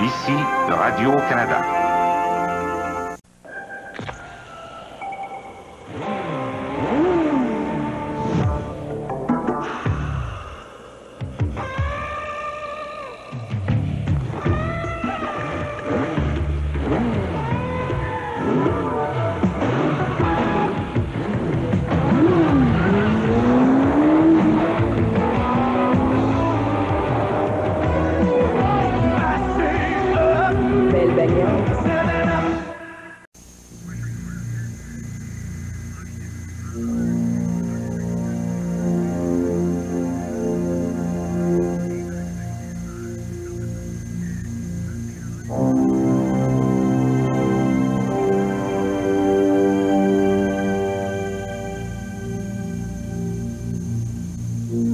Ici, Radio-Canada.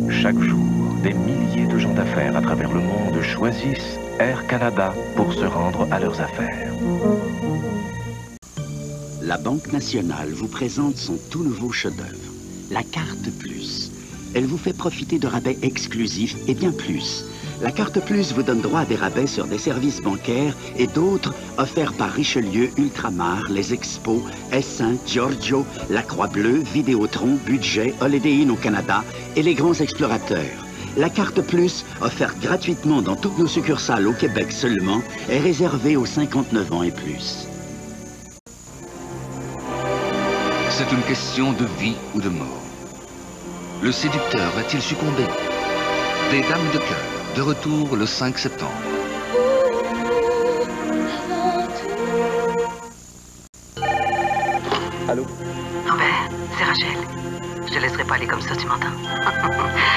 Chaque jour, des milliers de gens d'affaires à travers le monde choisissent Air Canada pour se rendre à leurs affaires. La Banque nationale vous présente son tout nouveau chef-d'œuvre, la Carte Plus. Elle vous fait profiter de rabais exclusifs et bien plus. La Carte Plus vous donne droit à des rabais sur des services bancaires et d'autres offerts par Richelieu, Ultramar, les Expos, S1, Giorgio, la Croix-Bleue, Vidéotron, Budget, Holiday Inn au Canada et les grands explorateurs. La Carte Plus, offerte gratuitement dans toutes nos succursales au Québec seulement, est réservée aux 59 ans et plus. C'est une question de vie ou de mort. Le séducteur va-t-il succomber? Des dames de cœur, de retour le 5 septembre. Allô? Robert, c'est Rachel. Je te laisserai pas aller comme ça, tu m'entends?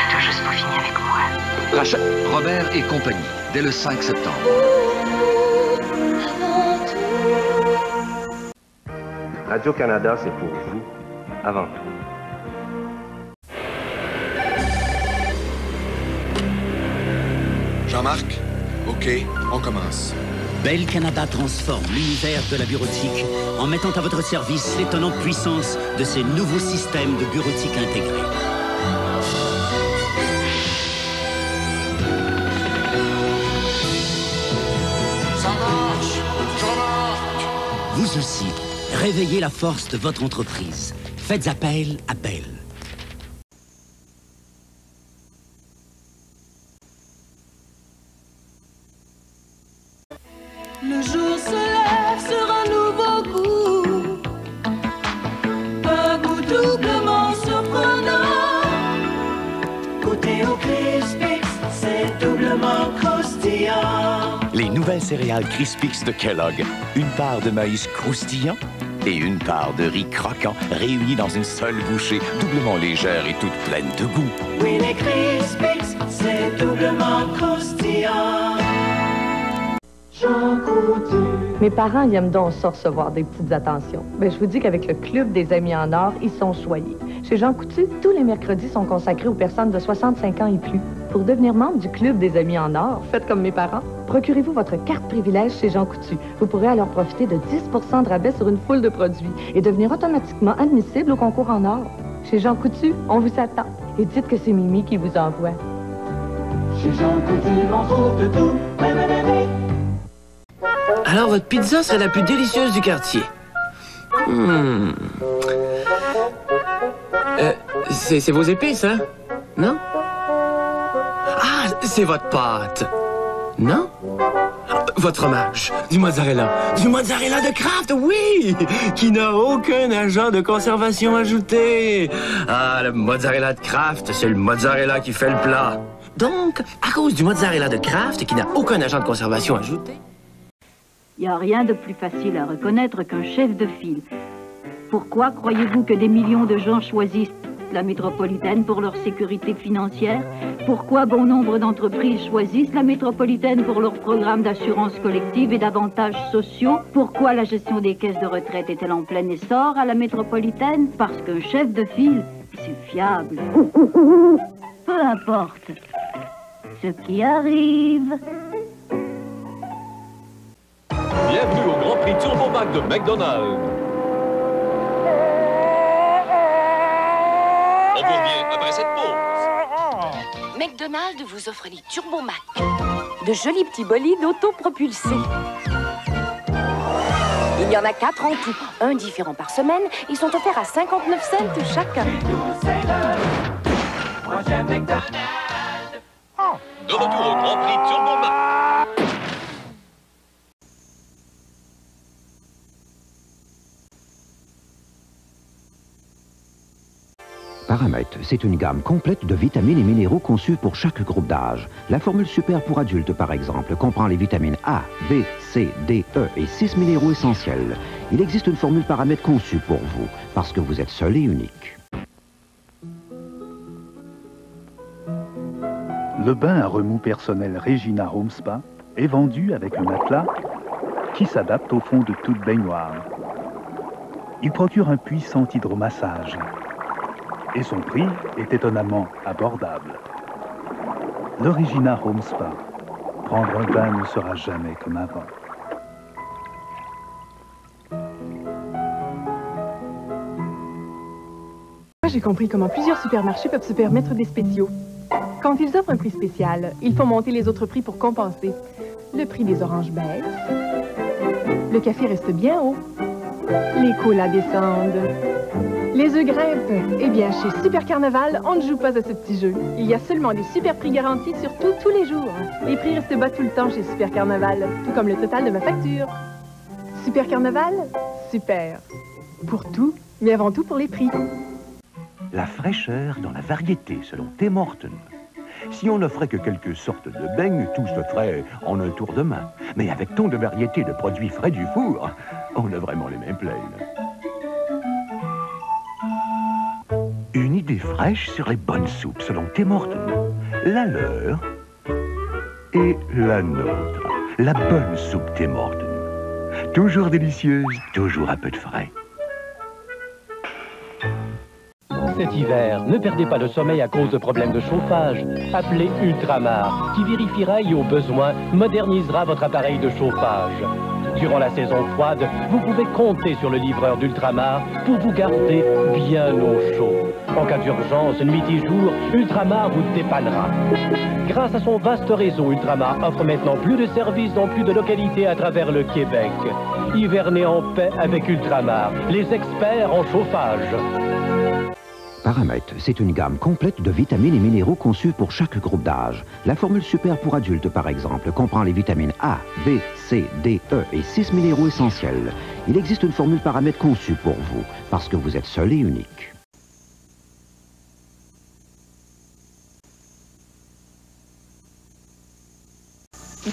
Tu as juste pas fini avec moi. Rachel? Robert et compagnie, dès le 5 septembre. Radio-Canada, c'est pour vous, avant tout. Jean-Marc? OK, on commence. Bell Canada transforme l'univers de la bureautique en mettant à votre service l'étonnante puissance de ces nouveaux systèmes de bureautique intégrés. Ça marche! Jean-Marc! Vous aussi, réveillez la force de votre entreprise. Faites appel à Bell. Le jour se lève sur un nouveau goût, un goût doublement surprenant. Goûter au Crispix, c'est doublement croustillant. Les nouvelles céréales Crispix de Kellogg. Une part de maïs croustillant et une part de riz croquant réunies dans une seule bouchée, doublement légère et toute pleine de goût. Oui, les Crispix, c'est doublement croustillant. Mes parents, ils aiment donc ça recevoir des petites attentions. Ben, je vous dis qu'avec le Club des Amis en Or, ils sont choyés. Chez Jean Coutu, tous les mercredis sont consacrés aux personnes de 65 ans et plus. Pour devenir membre du Club des Amis en Or, faites comme mes parents. Procurez-vous votre carte privilège chez Jean Coutu. Vous pourrez alors profiter de 10% de rabais sur une foule de produits et devenir automatiquement admissible au concours en or. Chez Jean Coutu, on vous attend. Et dites que c'est Mimi qui vous envoie. Chez Jean Coutu, on trouve de tout. Alors, votre pizza serait la plus délicieuse du quartier. C'est vos épices, hein? Non? Ah, c'est votre pâte. Non? Votre fromage. Du mozzarella. Du mozzarella de Kraft, oui! Qui n'a aucun agent de conservation ajouté. Ah, le mozzarella de Kraft, c'est le mozzarella qui fait le plat. Donc, à cause du mozzarella de Kraft, qui n'a aucun agent de conservation ajouté... Il n'y a rien de plus facile à reconnaître qu'un chef de file. Pourquoi croyez-vous que des millions de gens choisissent la métropolitaine pour leur sécurité financière? Pourquoi bon nombre d'entreprises choisissent la métropolitaine pour leur programme d'assurance collective et d'avantages sociaux? Pourquoi la gestion des caisses de retraite est-elle en plein essor à la métropolitaine? Parce qu'un chef de file, c'est fiable. Peu importe ce qui arrive. Bienvenue au Grand Prix Turbo Mac de McDonald's. On vous revient après cette pause. McDonald's vous offre les Turbo Mac. de jolis petits bolides autopropulsés. Il y en a 4 en tout, un différent par semaine. Ils sont offerts à 59 cents chacun. De retour au Grand Prix Turbo-Mac. Paramètre, c'est une gamme complète de vitamines et minéraux conçus pour chaque groupe d'âge. La formule super pour adultes, par exemple, comprend les vitamines A, B, C, D, E et 6 minéraux essentiels. Il existe une formule Paramètre conçue pour vous, parce que vous êtes seul et unique. Le bain à remous personnel Regina Home Spa est vendu avec un matelas qui s'adapte au fond de toute baignoire. Il procure un puissant hydromassage. Et son prix est étonnamment abordable. Le Regina Home Spa. Prendre un bain ne sera jamais comme avant. J'ai compris comment plusieurs supermarchés peuvent se permettre des spéciaux. Quand ils offrent un prix spécial, ils font monter les autres prix pour compenser. Le prix des oranges baisse. Le café reste bien haut. Les colas descendent. Les œufs grimpent. Eh bien, chez Super Carnaval, on ne joue pas à ce petit jeu. Il y a seulement des super prix garantis sur tout, tous les jours. Les prix restent bas tout le temps chez Super Carnaval, tout comme le total de ma facture. Super Carnaval, super. Pour tout, mais avant tout pour les prix. La fraîcheur dans la variété, selon Tim Hortons. Si on n'offrait que quelques sortes de beignes, tout se ferait en un tour de main. Mais avec tant de variétés de produits frais du four, on a vraiment les mains pleines. Une idée fraîche sur les bonnes soupes, selon Tim Hortons. La leur et la nôtre. La bonne soupe Tim Hortons. Toujours délicieuse, toujours un peu de frais. Cet hiver, ne perdez pas le sommeil à cause de problèmes de chauffage. Appelez Ultramar, qui vérifiera et au besoin modernisera votre appareil de chauffage. Durant la saison froide, vous pouvez compter sur le livreur d'Ultramar pour vous garder bien au chaud. En cas d'urgence, nuit et jour, Ultramar vous dépannera. Grâce à son vaste réseau, Ultramar offre maintenant plus de services dans plus de localités à travers le Québec. Hivernez en paix avec Ultramar, les experts en chauffage. Paramètre, c'est une gamme complète de vitamines et minéraux conçus pour chaque groupe d'âge. La formule super pour adultes, par exemple, comprend les vitamines A, B, C, D, E et 6 minéraux essentiels. Il existe une formule Paramètre conçue pour vous, parce que vous êtes seul et unique.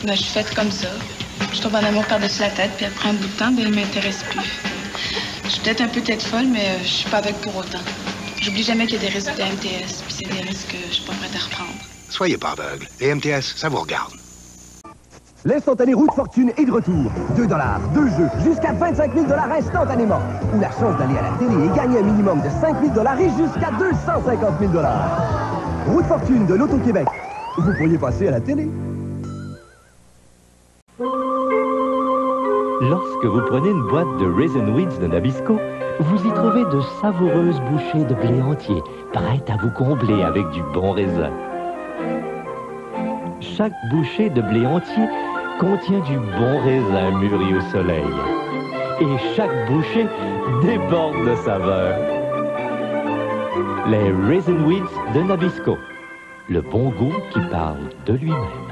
Ben, je suis faite comme ça. Je tombe en amour par-dessus la tête, puis après un bout de temps, ben, il m'intéresse plus. Je suis peut-être un peu tête folle, mais je suis pas avec pour autant. J'oublie jamais qu'il y a des risques de MTS, puis c'est des risques que je suis pas prête à reprendre. Soyez pas aveugle. Les MTS, ça vous regarde. L'instantané roue de fortune est de retour. 2 $, 2 jeux, jusqu'à 25 000 $ instantanément. Ou la chance d'aller à la télé et gagner un minimum de 5 000 $ et jusqu'à 250 000 $. Roue de fortune de l'Auto-Québec. Vous pourriez passer à la télé. Lorsque vous prenez une boîte de Raisin Weeds de Nabisco, vous y trouvez de savoureuses bouchées de blé entier, prêtes à vous combler avec du bon raisin. Chaque bouchée de blé entier contient du bon raisin mûri au soleil. Et chaque bouchée déborde de saveur. Les Raisin Weeds de Nabisco. Le bon goût qui parle de lui-même.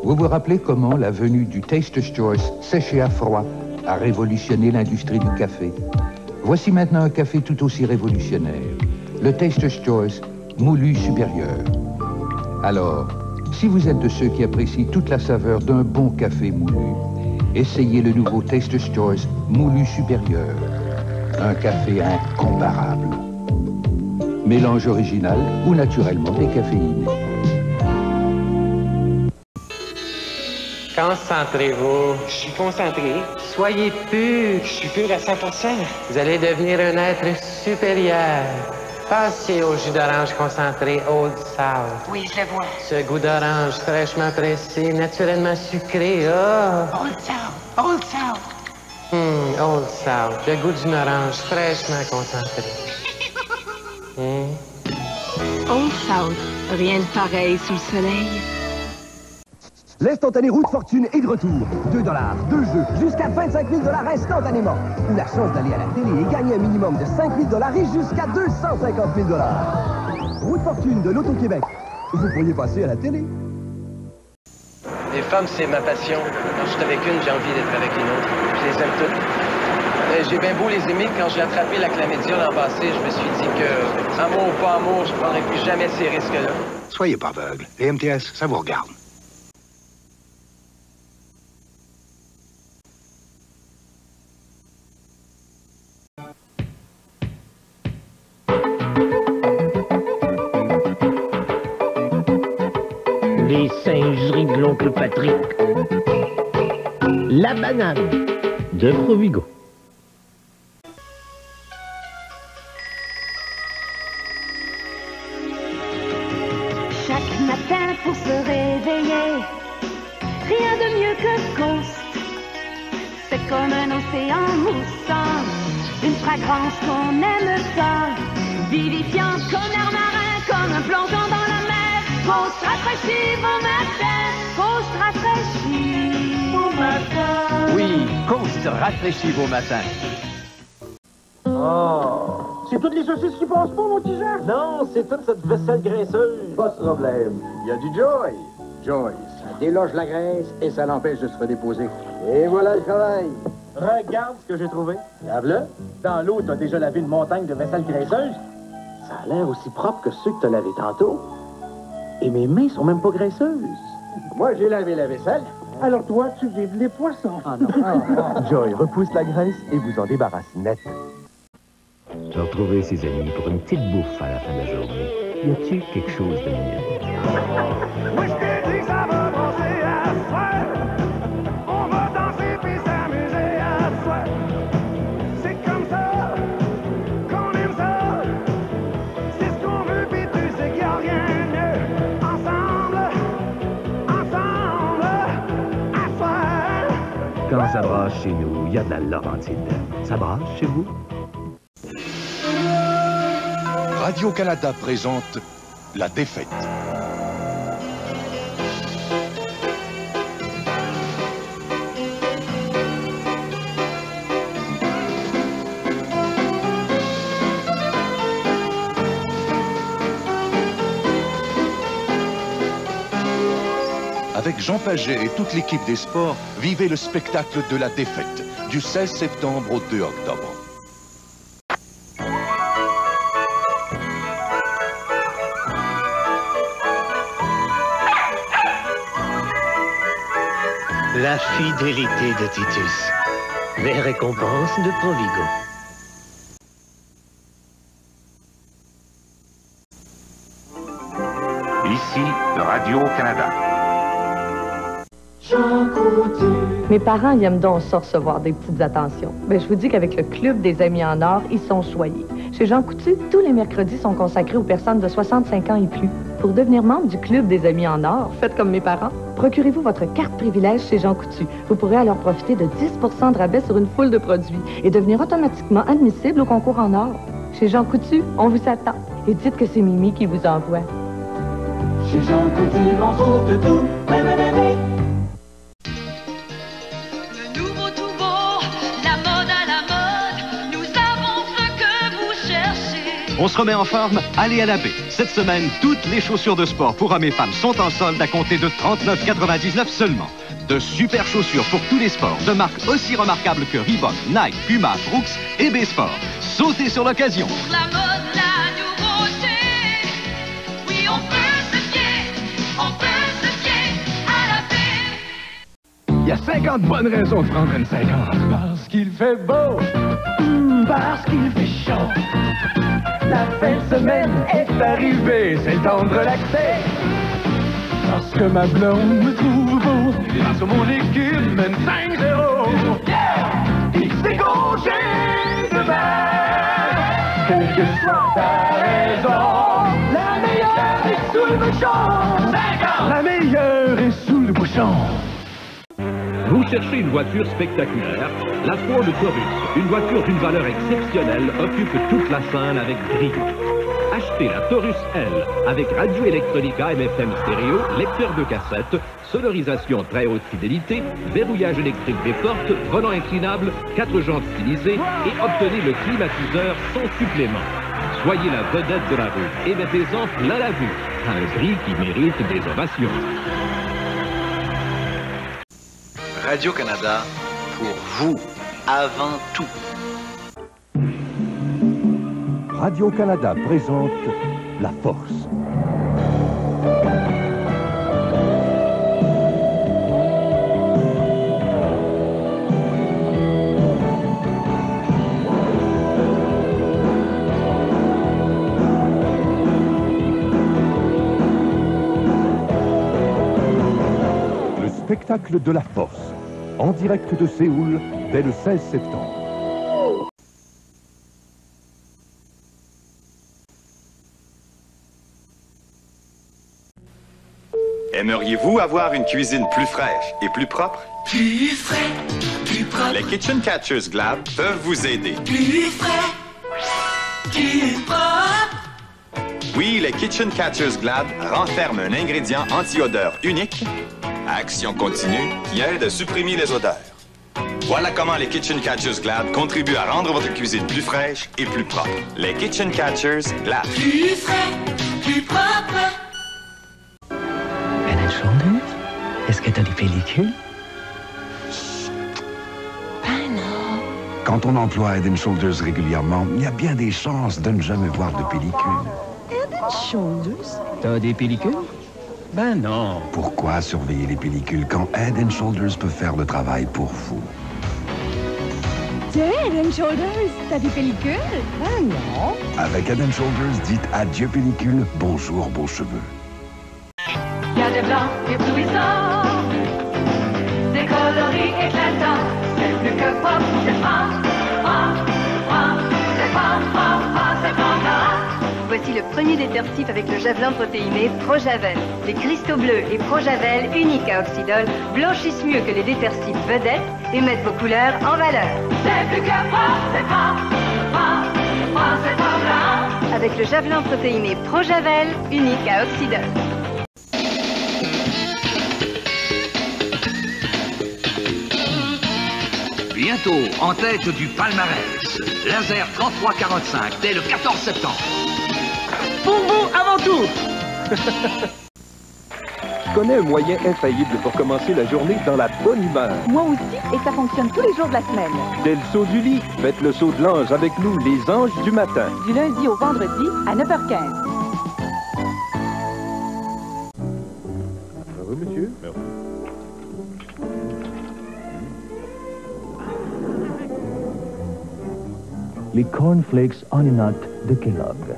Vous vous rappelez comment la venue du Taster's Choice séché à froid a révolutionné l'industrie du café? Voici maintenant un café tout aussi révolutionnaire. Le Taster's Choice moulu supérieur. Alors, si vous êtes de ceux qui apprécient toute la saveur d'un bon café moulu, essayez le nouveau Taster's Choice moulu supérieur. Un café incomparable. Mélange original ou naturellement décaféiné. Concentrez-vous. Je suis concentré. Soyez pur. Je suis pur à 100%. Vous allez devenir un être supérieur. Passez au jus d'orange concentré Old South. Oui, je le vois. Ce goût d'orange fraîchement pressé, naturellement sucré. Oh! Old South. Old South. Old South. Le goût d'une orange fraîchement concentrée. Old South, rien de pareil sous le soleil. L'instantané roue de fortune est de retour. 2 $, 2 jeux, jusqu'à 25 000 $ instantanément. Ou la chance d'aller à la télé et gagner un minimum de 5 000 $ et jusqu'à 250 000 $. Roue de fortune de l'Auto-Québec. Vous pourriez passer à la télé. Les femmes, c'est ma passion. Quand je suis avec une, j'ai envie d'être avec une autre. Je les aime toutes. Mais j'ai bien beau les aimer, quand j'ai attrapé la chlamydia l'an passé, je me suis dit que, amour ou pas amour, je prendrais plus jamais ces risques-là. Soyez pas aveugle. Les MTS, ça vous regarde. Les singeries de l'oncle Patrick. La banane de Provigo. Chaque matin pour se réveiller, rien de mieux que Ghost. C'est comme un océan moussant, une fragrance qu'on aime ça, vivifiant comme l'air marin, comme un plongeon dans la mer. Ghost rafraîchit vos matins, Ghost rafraîchit vos matins. Oui, Ghost rafraîchit vos matins. Oh! C'est toutes les saucisses qui passent pas, mon petit Jean? Non, c'est toute cette vaisselle graisseuse. Pas de problème. Il y a du Joy. Joy, ça déloge la graisse et ça l'empêche de se redéposer. Et voilà le travail. Regarde ce que j'ai trouvé. Lave-le. Dans l'eau, t'as déjà lavé une montagne de vaisselle graisseuse. Ça a l'air aussi propre que ceux que t'as lavés tantôt. Et mes mains sont même pas graisseuses. Moi, j'ai lavé la vaisselle. Alors toi, tu vives les poissons. Ah non. Joy repousse la graisse et vous en débarrasse net. Je retrouverai ses amis pour une petite bouffe à la fin de la journée. Y a-t-il quelque chose de mieux? Oui, je te dis que ça va danser à soir. On va danser puis s'amuser à soir. C'est comme ça qu'on aime ça. C'est ce qu'on veut puis tu sais qu'il n'y a rien de mieux. Ensemble, à soir. Quand ça brasse chez nous, il y a de la Laurentide. Ça brasse chez vous? Radio-Canada présente La Défaite. Avec Jean Paget et toute l'équipe des sports, vivez le spectacle de La Défaite du 16 septembre au 2 octobre. La fidélité de Titus. Les récompenses de Provigo. Ici, Radio-Canada. Mes parents, ils aiment donc ça recevoir des petites attentions. Ben, je vous dis qu'avec le Club des Amis en Or, ils sont choyés. Chez Jean Coutu, tous les mercredis sont consacrés aux personnes de 65 ans et plus. Pour devenir membre du Club des Amis en Or, faites comme mes parents. Procurez-vous votre carte privilège chez Jean Coutu. Vous pourrez alors profiter de 10 % de rabais sur une foule de produits et devenir automatiquement admissible au concours en or. Chez Jean Coutu, on vous attend. Et dites que c'est Mimi qui vous envoie. Chez Jean Coutu, on trouve de tout. Oui, oui, oui, oui. On se remet en forme, allez à la baie. Cette semaine, toutes les chaussures de sport pour hommes et femmes sont en solde à compter de 39,99 seulement. De super chaussures pour tous les sports, de marques aussi remarquables que Reebok, Nike, Puma, Brooks et B-Sport. Sautez sur l'occasion. Pour la mode, la nouveauté. Oui, on peut se fier à la paix. Il y a 50 bonnes raisons de prendre une 50. Parce qu'il fait beau. Parce qu'il fait chaud. La fin de semaine est arrivée, c'est le temps de relaxer. Parce que ma blonde me trouve beau, grâce à mon équipe mène 5-0. Yeah! Il s'est gauché demain. Quelle que soit ta raison, la meilleure est sous le bouchon. 50! La meilleure est sous le bouchon. Vous cherchez une voiture spectaculaire? La Ford Taurus, une voiture d'une valeur exceptionnelle, occupe toute la scène avec brio. Achetez Achetez la Taurus L avec radio Electronica MFM stéréo, lecteur de cassette, sonorisation très haute fidélité, verrouillage électrique des portes, volant inclinable, 4 jantes stylisées et obtenez le climatiseur sans supplément. Soyez la vedette de la rue et mettez-en plein la vue. Un prix qui mérite des ovations. Radio-Canada, pour vous, avant tout. Radio-Canada présente La Force. Le spectacle de La Force, en direct de Séoul, dès le 16 septembre. Aimeriez-vous avoir une cuisine plus fraîche et plus propre? Plus frais, plus propre. Les Kitchen Catchers Glad peuvent vous aider. Plus frais, plus propre. Oui, les Kitchen Catchers Glad renferment un ingrédient anti-odeur unique, à action continue, qui aide à supprimer les odeurs. Voilà comment les Kitchen Catchers Glad contribuent à rendre votre cuisine plus fraîche et plus propre. Les Kitchen Catchers Glad. Plus frais, plus propre. Head & Shoulders? Est-ce que t'as des pellicules? Ben non. Quand on emploie Head & Shoulders régulièrement, il y a bien des chances de ne jamais voir de pellicule. Head & Shoulders? T'as des pellicules? Ben non. Pourquoi surveiller les pellicules quand Head & Shoulders peut faire le travail pour vous? Tiens, Head & Shoulders, t'as des pellicules? Ben non. Avec Head & Shoulders, dites adieu pellicule, bonjour beaux cheveux. Il y a des blancs éblouissants, des coloris éclatants, c'est plus que pop, c'est franc, c'est franc, c'est franc. Voici le premier détergif avec le javelin protéiné Pro-Javel. Les cristaux bleus et Pro-Javel, uniques à Oxydol, blanchissent mieux que les détergifs vedettes et mettent vos couleurs en valeur. C'est plus que franc, c'est franc, c'est franc. Avec le javelin protéiné Pro-Javel, unique à Oxydol. Bientôt, en tête du palmarès, Laser 3345, dès le 14 septembre. Pour vous, avant tout! Je connais un moyen infaillible pour commencer la journée dans la bonne humeur. Moi aussi, et ça fonctionne tous les jours de la semaine. Dès le saut du lit, faites le saut de l'ange avec nous, les anges du matin. Du lundi au vendredi, à 9h15. Oui, monsieur. Merci. Les cornflakes Honey Nut de Kellogg.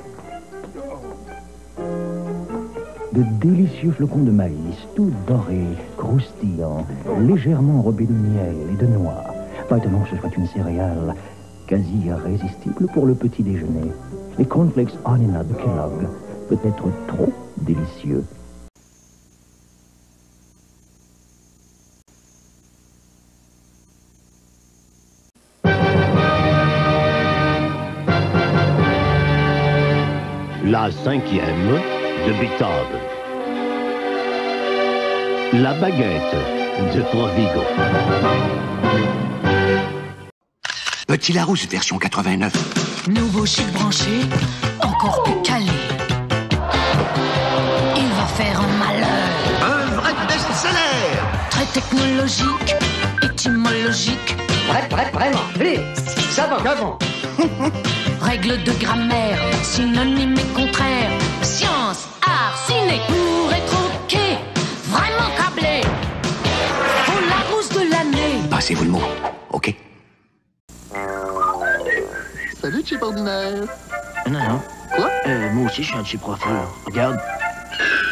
De délicieux flocons de maïs, tout dorés, croustillants, légèrement enrobés de miel et de noix. Pas étonnant que ce soit une céréale quasi irrésistible pour le petit déjeuner. Les cornflakes Honey Nut de Kellogg, peut-être trop délicieux. La 5e de Beethoven. La baguette de Provigo. Petit Larousse version 89. Nouveau chic branché, encore plus calé. Il va faire un malheur. Un vrai best-seller. Très technologique, étymologique. Vraiment, plus savant. Règles de grammaire, synonymes et contraires. Science, art, ciné, pour être ok. Vraiment câblé. Pour Larousse de l'année. Passez-vous le mot, ok? Salut, chip ordinaire. Non. Quoi? Moi aussi, je suis un chip profeur. Regarde.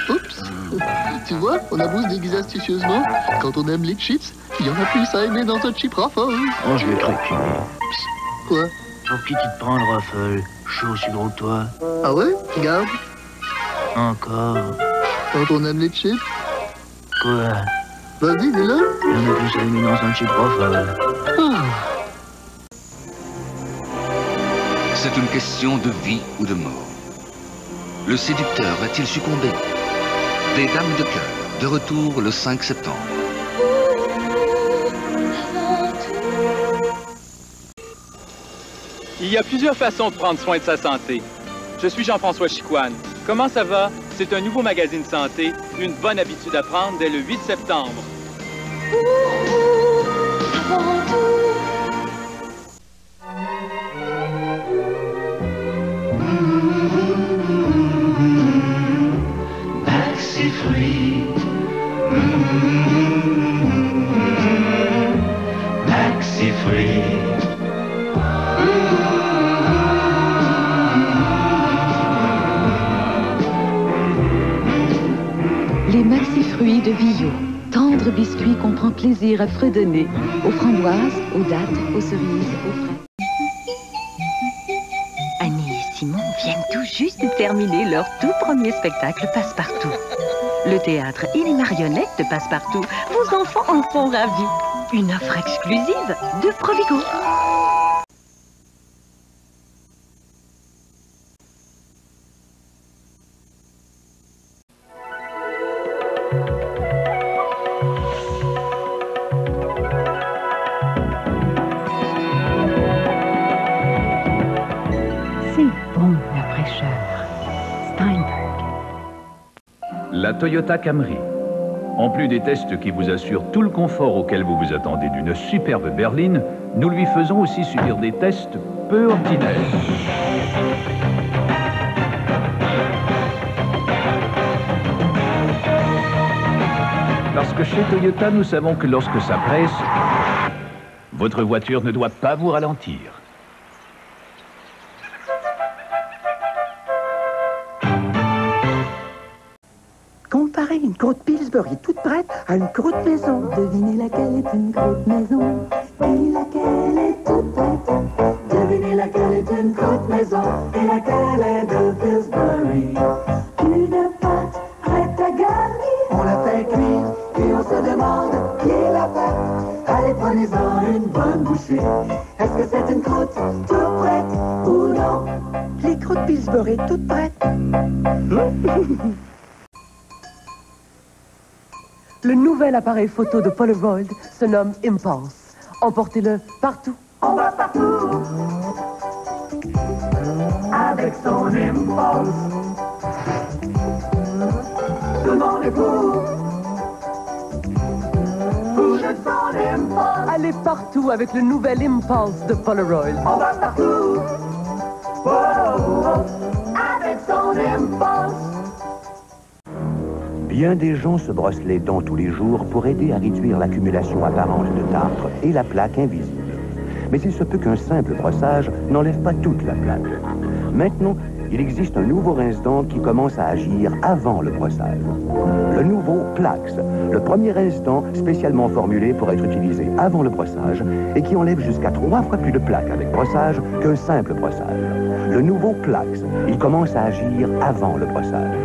Oups. Tu vois, on a beau se déguiser astucieusement. Quand on aime les chips, il y en a plus à aimer dans un chip Ruffle. Oh, je vais te reculer. Quoi? Pour qui tu te prends le Ruffle? Je suis aussi gros que toi. Ah ouais? Regarde. Encore. Quand on aime les chips. Quoi? Vas-y, dis-le. Il y en a plus à aimer dans un chip Ruffle. C'est une question de vie ou de mort. le séducteur va-t-il succomber? Des dames de cœur, de retour le 5 septembre. Il y a plusieurs façons de prendre soin de sa santé. Je suis Jean-François Chicoine. Comment ça va? C'est un nouveau magazine santé, une bonne habitude à prendre dès le 8 septembre. Maxi-fruits. Maxi-fruits. Les maxi-fruits de Villot. Tendres biscuits qu'on prend plaisir à fredonner. Aux framboises, aux dattes, aux cerises, aux frais. Annie et Simon viennent tout juste de terminer leur tout premier spectacle Passepartout. Le théâtre et les marionnettes de Passepartout, vos enfants en sont ravis. Une offre exclusive de Provigo. La Toyota Camry. En plus des tests qui vous assurent tout le confort auquel vous vous attendez d'une superbe berline, nous lui faisons aussi subir des tests peu ordinaires. Parce que chez Toyota, nous savons que lorsque ça presse, votre voiture ne doit pas vous ralentir. Comparez une croûte Pillsbury toute prête à une croûte maison. Devinez laquelle est une croûte maison et laquelle est toute prête. Devinez laquelle est une croûte maison et laquelle est de Pillsbury. Une pâte prête à garnir. On la fait cuire et on se demande qui l'a fait. Allez, prenez-en une bonne bouchée. Est-ce que c'est une croûte toute prête ou non? Les croûtes Pillsbury toutes prêtes. Le nouvel appareil photo de Polaroid se nomme Impulse. Emportez-le partout. On va partout avec son Impulse. Tout le monde est fou de son Impulse. Allez partout avec le nouvel Impulse de Polaroid. On va partout avec son Impulse. Bien des gens se brossent les dents tous les jours pour aider à réduire l'accumulation apparente de tartre et la plaque invisible. Mais il se peut qu'un simple brossage n'enlève pas toute la plaque. Maintenant, il existe un nouveau rince-dents qui commence à agir avant le brossage. Le nouveau Plax, le premier rince-dents spécialement formulé pour être utilisé avant le brossage et qui enlève jusqu'à 3 fois plus de plaque avec brossage qu'un simple brossage. Le nouveau Plax, il commence à agir avant le brossage.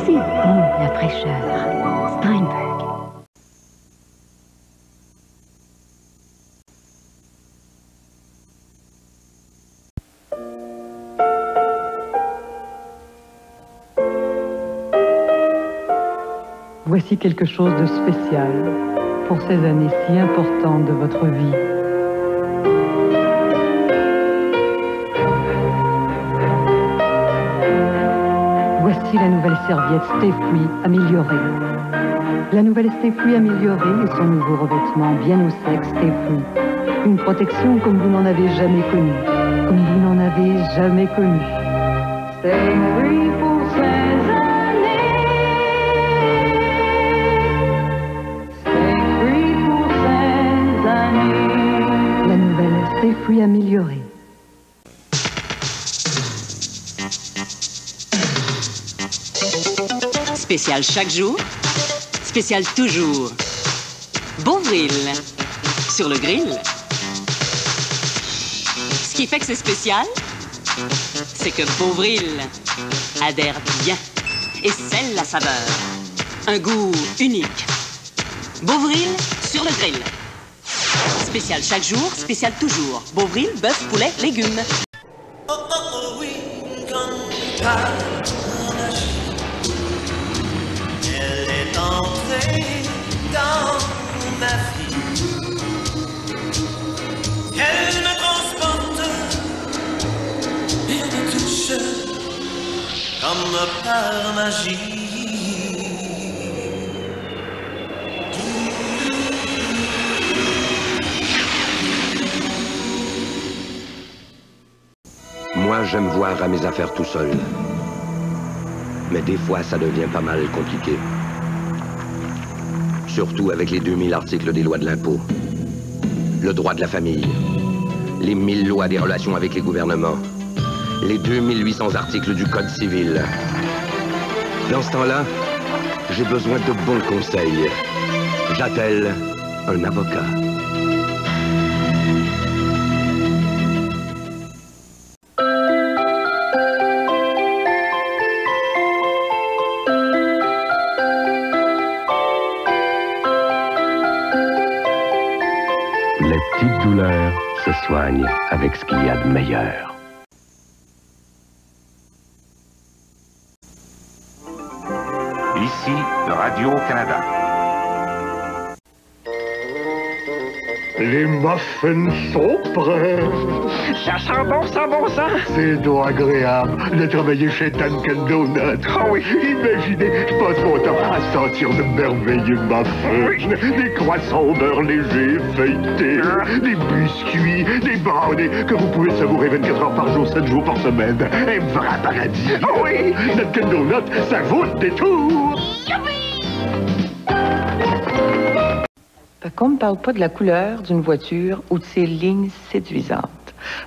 C'est bon, la fraîcheur. Steinberg. Voici quelque chose de spécial pour ces années si importantes de votre vie. Voici la nouvelle serviette Stay Free améliorée. La nouvelle Stay Free améliorée et son nouveau revêtement bien au sec Stay Free. Une protection comme vous n'en avez jamais connue. Comme vous n'en avez jamais connue. Stay Free pour ces années. Stay Free pour ces années. La nouvelle Stay Free améliorée. Spécial chaque jour, spécial toujours. Beauvril, sur le grill. Ce qui fait que c'est spécial, c'est que Beauvril adhère bien et scelle la saveur. Un goût unique. Bovril sur le grill. Spécial chaque jour, spécial toujours. Bovril, bœuf, poulet, légumes. Elle est entrée dans ma vie. Elle me transporte et me touche comme par magie. Moi, j'aime voir à mes affaires tout seul. Mais des fois, ça devient pas mal compliqué. Surtout avec les 2000 articles des lois de l'impôt. Le droit de la famille. Les 1000 lois des relations avec les gouvernements. Les 2800 articles du Code civil. Dans ce temps-là, j'ai besoin de bons conseils. J'appelle un avocat. Les petites douleurs se soignent avec ce qu'il y a de meilleur. Ici, Radio-Canada. Les muffins sont prêts. Ça sent bon, ça, bon sang. C'est donc agréable de travailler chez Dunkin' Donuts. Ah oui. Imaginez, je passe mon temps à sentir de merveilleux muffins. Oui. Des croissants au beurre léger, feuilletés, des biscuits, des brownies que vous pouvez savourer 24 heures par jour, 7 jours par semaine. Un vrai paradis. Ah oui. Dunkin' Donuts, ça vaut le détour. Qu'on ne me parle pas de la couleur d'une voiture ou de ses lignes séduisantes.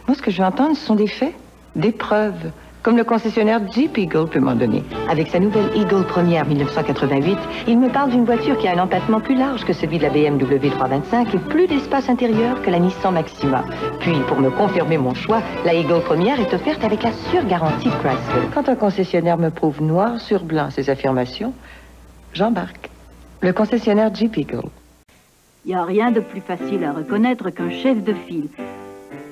Moi, ce que je veux entendre, ce sont des faits, des preuves, comme le concessionnaire Jeep Eagle peut m'en donner. Avec sa nouvelle Eagle Première 1988, il me parle d'une voiture qui a un empattement plus large que celui de la BMW 325 et plus d'espace intérieur que la Nissan Maxima. Puis, pour me confirmer mon choix, la Eagle Première est offerte avec la surgarantie de Chrysler. Quand un concessionnaire me prouve noir sur blanc ses affirmations, j'embarque. Le concessionnaire Jeep Eagle. Il n'y a rien de plus facile à reconnaître qu'un chef de file.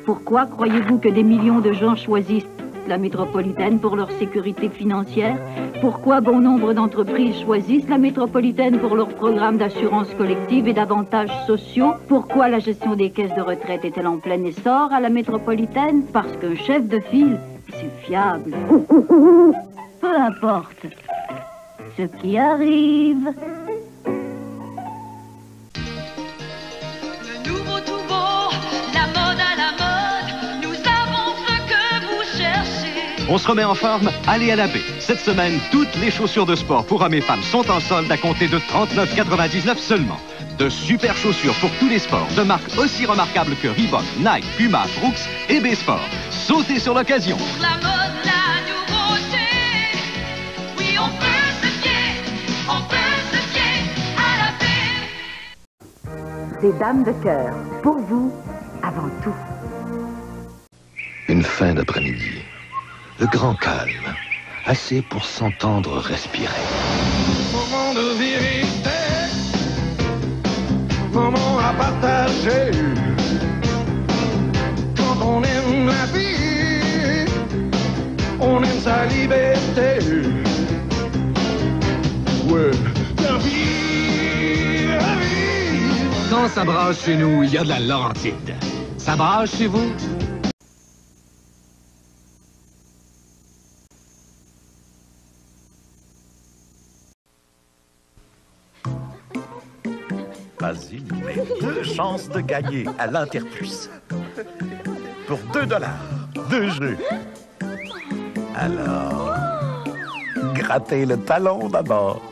Pourquoi croyez-vous que des millions de gens choisissent la métropolitaine pour leur sécurité financière? Pourquoi bon nombre d'entreprises choisissent la métropolitaine pour leur programme d'assurance collective et d'avantages sociaux? Pourquoi la gestion des caisses de retraite est-elle en plein essor à la métropolitaine? Parce qu'un chef de file, c'est fiable. Peu importe ce qui arrive. On se remet en forme, allez à la baie. Cette semaine, toutes les chaussures de sport pour hommes et femmes sont en solde à compter de 39,99 seulement. De super chaussures pour tous les sports, de marques aussi remarquables que Reebok, Nike, Puma, Brooks et B-Sport. Sautez sur l'occasion. Pour la mode, la nouveauté. Oui, on peut se fier à la paix. Des dames de cœur, pour vous, avant tout. Une fin d'après-midi. Le grand calme. Assez pour s'entendre respirer. Moment de vérité. Moment à partager. Quand on aime la vie, on aime sa liberté. Ouais, la vie, la vie. Quand ça brasse chez nous, il y a de la Laurentide. Ça brasse chez vous? Basile met 2 chances de gagner à l'Interplus. Pour 2 $, 2 jeux. Alors, grattez le talon d'abord.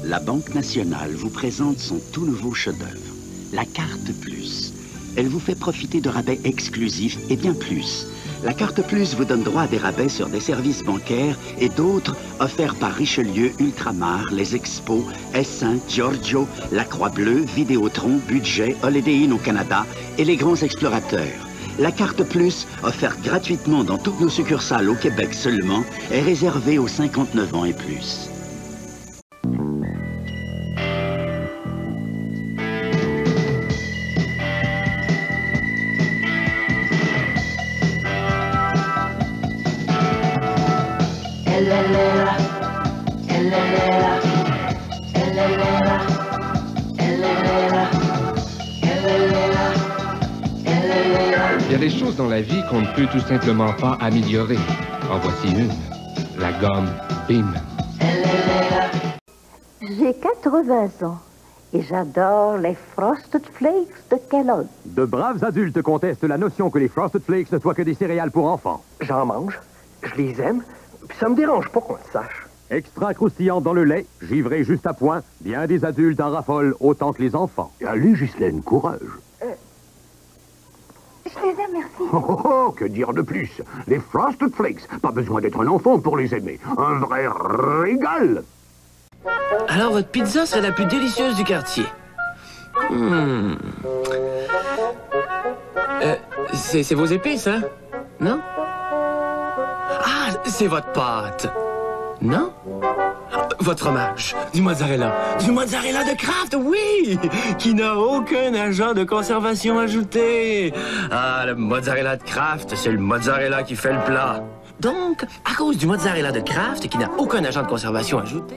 La Banque nationale vous présente son tout nouveau chef-d'œuvre, la Carte Plus. Elle vous fait profiter de rabais exclusifs et bien plus. La Carte Plus vous donne droit à des rabais sur des services bancaires et d'autres offerts par Richelieu, Ultramar, les Expos, S1, Giorgio, la Croix-Bleue, Vidéotron, Budget, Holiday Inn au Canada et les grands explorateurs. La Carte Plus, offerte gratuitement dans toutes nos succursales au Québec seulement, est réservée aux 59 ans et plus. Il y a des choses dans la vie qu'on ne peut tout simplement pas améliorer. En voici une. La gomme Bim. J'ai 80 ans et j'adore les Frosted Flakes de Kellogg. De braves adultes contestent la notion que les Frosted Flakes ne soient que des céréales pour enfants. J'en mange, je les aime, puis ça me dérange pas qu'on le sache. Extra croustillant dans le lait, givré juste à point, bien des adultes en raffolent autant que les enfants. Allez, Ghislaine, courage. Je les aime, merci. Oh, que dire de plus? Les Frosted Flakes, pas besoin d'être un enfant pour les aimer. Un vrai régal. Alors, votre pizza serait la plus délicieuse du quartier. C'est vos épices, hein? Non? Ah, c'est votre pâte. Non? Votre fromage, du mozzarella. Du mozzarella de Kraft, oui! Qui n'a aucun agent de conservation ajouté. Ah, le mozzarella de Kraft, c'est le mozzarella qui fait le plat. Donc, à cause du mozzarella de Kraft, qui n'a aucun agent de conservation ajouté...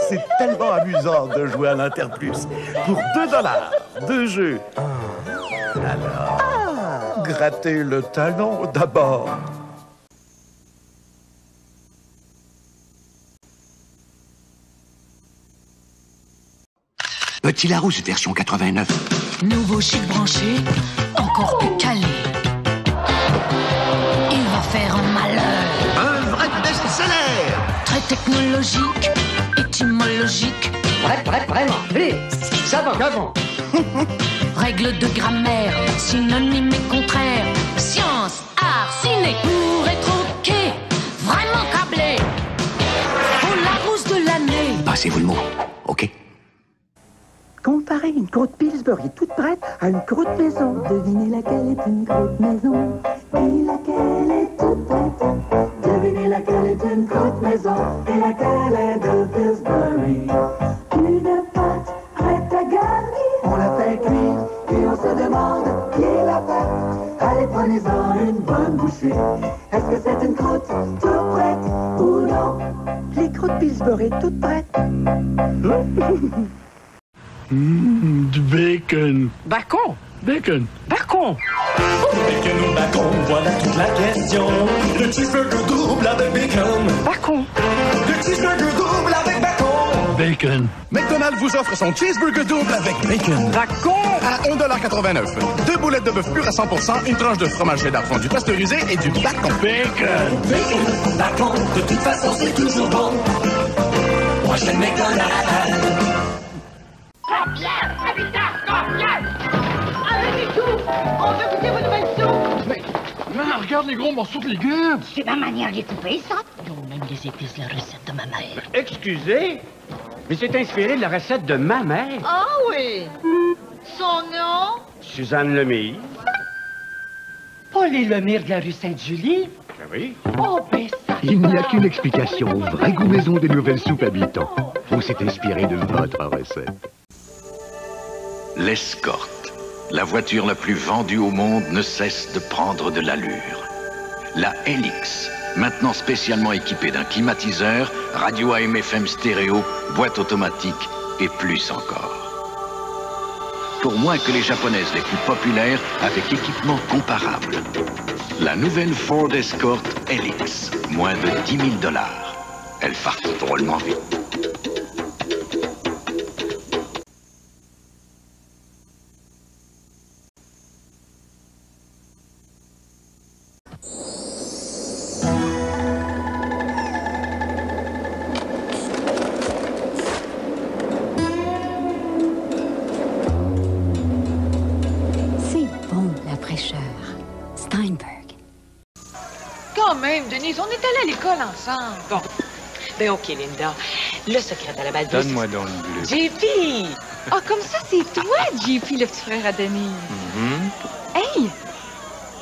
C'est tellement amusant de jouer à l'Interplus. Pour 2 $, 2 jeux. Alors, grattez le talon d'abord. Petit Larousse version 89. Nouveau chic branché, encore plus calé. Il va faire un malheur. Un vrai best-seller. Très technologique, étymologique. Vraiment, allez, savant. Règles de grammaire, synonymes et contraires. Science, art, ciné, pour être ok. Vraiment câblé. Pour Larousse de l'année. Passez-vous le mot, ok? Comparez une croûte Pillsbury toute prête à une croûte maison. Devinez laquelle est une croûte maison et laquelle est toute prête. Devinez laquelle est une croûte maison et laquelle est de Pillsbury. Une pâte prête à garnir, on la fait cuire et on se demande qui l'a faite. Allez, prenez-en une bonne bouchée. Est-ce que c'est une croûte toute prête ou non? Les croûtes Pillsbury toutes prêtes. Du bacon. Bacon? Bacon. Bacon? Bacon ou bacon, voilà toute la question. Le cheeseburger double avec bacon. Bacon. Le cheeseburger double avec bacon. Bacon. McDonald's vous offre son cheeseburger double avec bacon. Bacon! À 1,89 $. 2 boulettes de bœuf pur à 100%, une tranche de fromage cheddar fondu pasteurisé et du bacon. Bacon. Bacon, bacon, de toute façon c'est toujours bon. Moi j'aime McDonald's. On veut goûter vos nouvelles soupes! Mais regarde les gros morceaux de légumes! C'est ma manière de les couper, ça! Ils ont même des épices, la recette de ma mère. Excusez, mais c'est inspiré de la recette de ma mère. Ah oui! Son nom? Suzanne Lemire. Paul et Lemire de la rue Sainte-Julie? Ben oui. Oh, ben ça! Il n'y a qu'une explication au vrai goût maison des nouvelles soupes habitants. On s'est inspiré de votre recette. L'Escort, la voiture la plus vendue au monde, ne cesse de prendre de l'allure. La LX, maintenant spécialement équipée d'un climatiseur, radio AM/FM stéréo, boîte automatique et plus encore. Pour moins que les japonaises les plus populaires avec équipement comparable. La nouvelle Ford Escort LX, moins de 10 000 $. Elle part drôlement vite. Quand même, Denise, on est allés à l'école ensemble. Bon. Ben OK, Linda. Le secret de la balle bleue... Donne-moi donc le bleu. JP! Ah, comme ça, c'est toi, JP, le petit frère à Denise. Hey!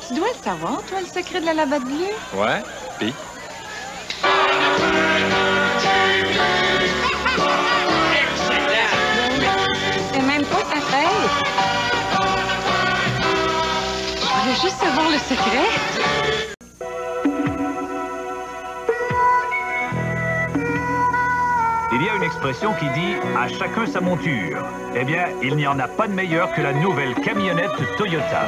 Tu dois le savoir, toi, le secret de la lavade bleue? Ouais, pis? C'est même pas ta fête. savoir le secret? Il y a une expression qui dit « à chacun sa monture ». Eh bien, il n'y en a pas de meilleure que la nouvelle camionnette Toyota.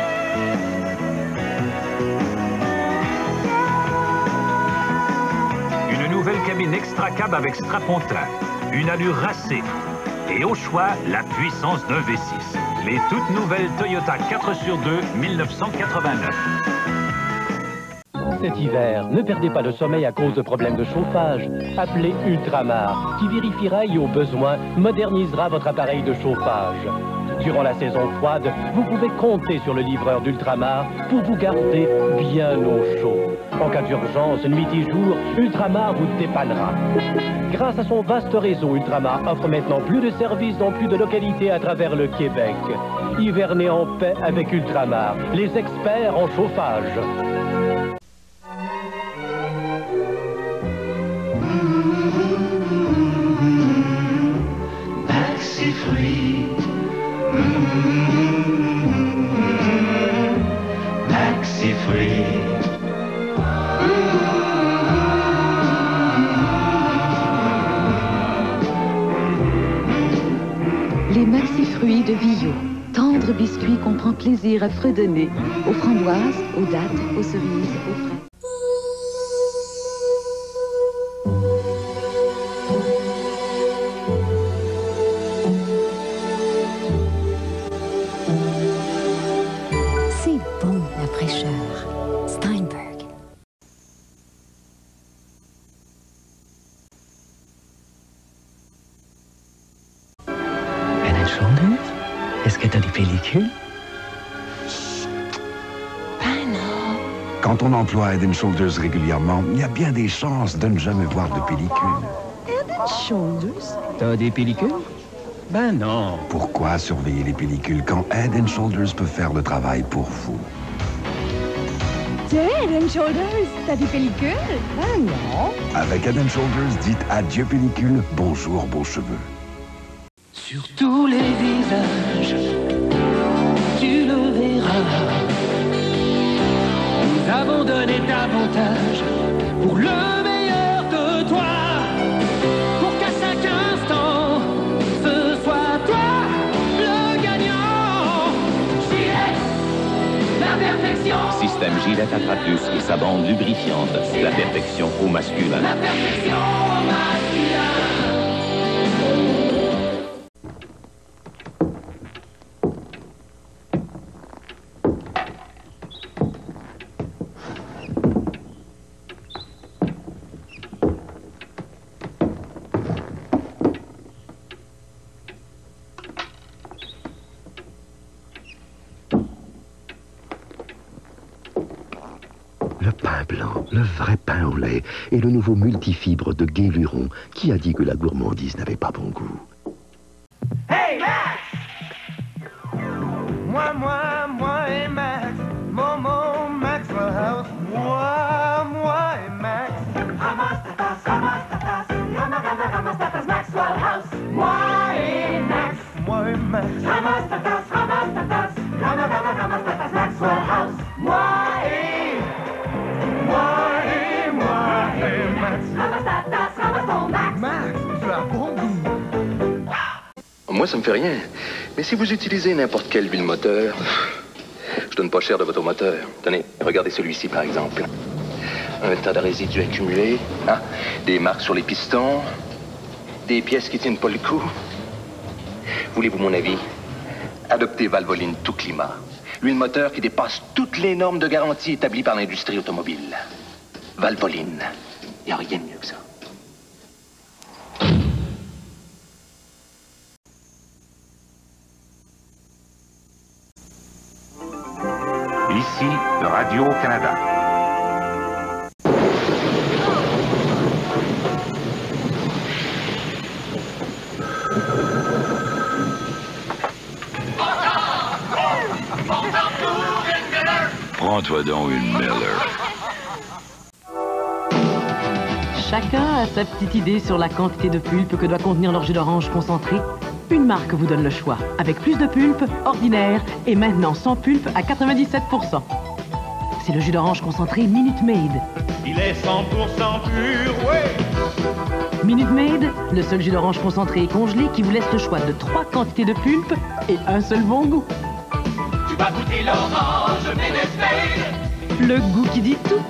Une nouvelle cabine extra cab avec strapontin, une allure racée et au choix, la puissance d'un V6. Les toutes nouvelles Toyota 4x2 1989. Cet hiver, ne perdez pas le sommeil à cause de problèmes de chauffage. Appelez Ultramar, qui vérifiera et au besoin modernisera votre appareil de chauffage. Durant la saison froide, vous pouvez compter sur le livreur d'Ultramar pour vous garder bien au chaud. En cas d'urgence, nuit et jour, Ultramar vous dépannera. Grâce à son vaste réseau, Ultramar offre maintenant plus de services dans plus de localités à travers le Québec. Hivernez en paix avec Ultramar, les experts en chauffage. Maxi-fruits. Maxi-fruits. Les maxi-fruits de Villot. Tendres biscuits qu'on prend plaisir à fredonner. Aux framboises, aux dattes, aux cerises, aux fraises. C'est bon, la fraîcheur. Steinberg. Head & Shoulders? Est-ce que t'as des pellicules? Ben non. Quand on emploie Head & Shoulders régulièrement, il y a bien des chances de ne jamais voir de pellicule. Head & Shoulders? T'as des pellicules? Ben non. Pourquoi surveiller les pellicules quand Head & Shoulders peut faire le travail pour vous? Tiens, Head & Shoulders, t'as des pellicules? Ben non. Avec Head & Shoulders, dites adieu pellicule, bonjour beaux cheveux. Sur tous les visages, tu le verras. Nous avons donné davantage pour le meilleur de toi. Pour qu'à chaque instant, ce soit toi le gagnant. Gillette, la perfection. Système Gillette Attractus et sa bande lubrifiante. La perfection au masculin. La perfection au masculin. Le pain blanc, le vrai pain au lait et le nouveau multifibre de Guéluron. Qui a dit que la gourmandise n'avait pas bon goût? Hey Max! Moi et Max, Momo Maxwell House. Moi et Max. Ramastatas, Ramastatas, Maxwell House. Moi et Max. Ramastatas, Ramastatas, Maxwell House. Moi et Max. Ramastatas, Ramaston Max. Max, tu as bon goût. Moi, ça me fait rien. Mais si vous utilisez n'importe quelle huile moteur, je donne pas cher de votre moteur. Tenez, regardez celui-ci, par exemple. Un tas de résidus accumulés, hein? Des marques sur les pistons, des pièces qui tiennent pas le coup. Voulez-vous mon avis? Adoptez Valvoline tout climat. L'huile moteur qui dépasse toutes les normes de garantie établies par l'industrie automobile. Valvoline. Il n'y a rien de mieux que ça. Ici, Radio-Canada. Prends-toi donc une Miller. Chacun a sa petite idée sur la quantité de pulpe que doit contenir leur jus d'orange concentré. Une marque vous donne le choix, avec plus de pulpe, ordinaire, et maintenant sans pulpe à 97%. c'est le jus d'orange concentré Minute Maid. Il est 100% pur, ouais. Minute Maid, le seul jus d'orange concentré et congelé qui vous laisse le choix de 3 quantités de pulpe et un seul bon goût. Tu vas goûter l'orange Minute Maid. Le goût qui dit tout.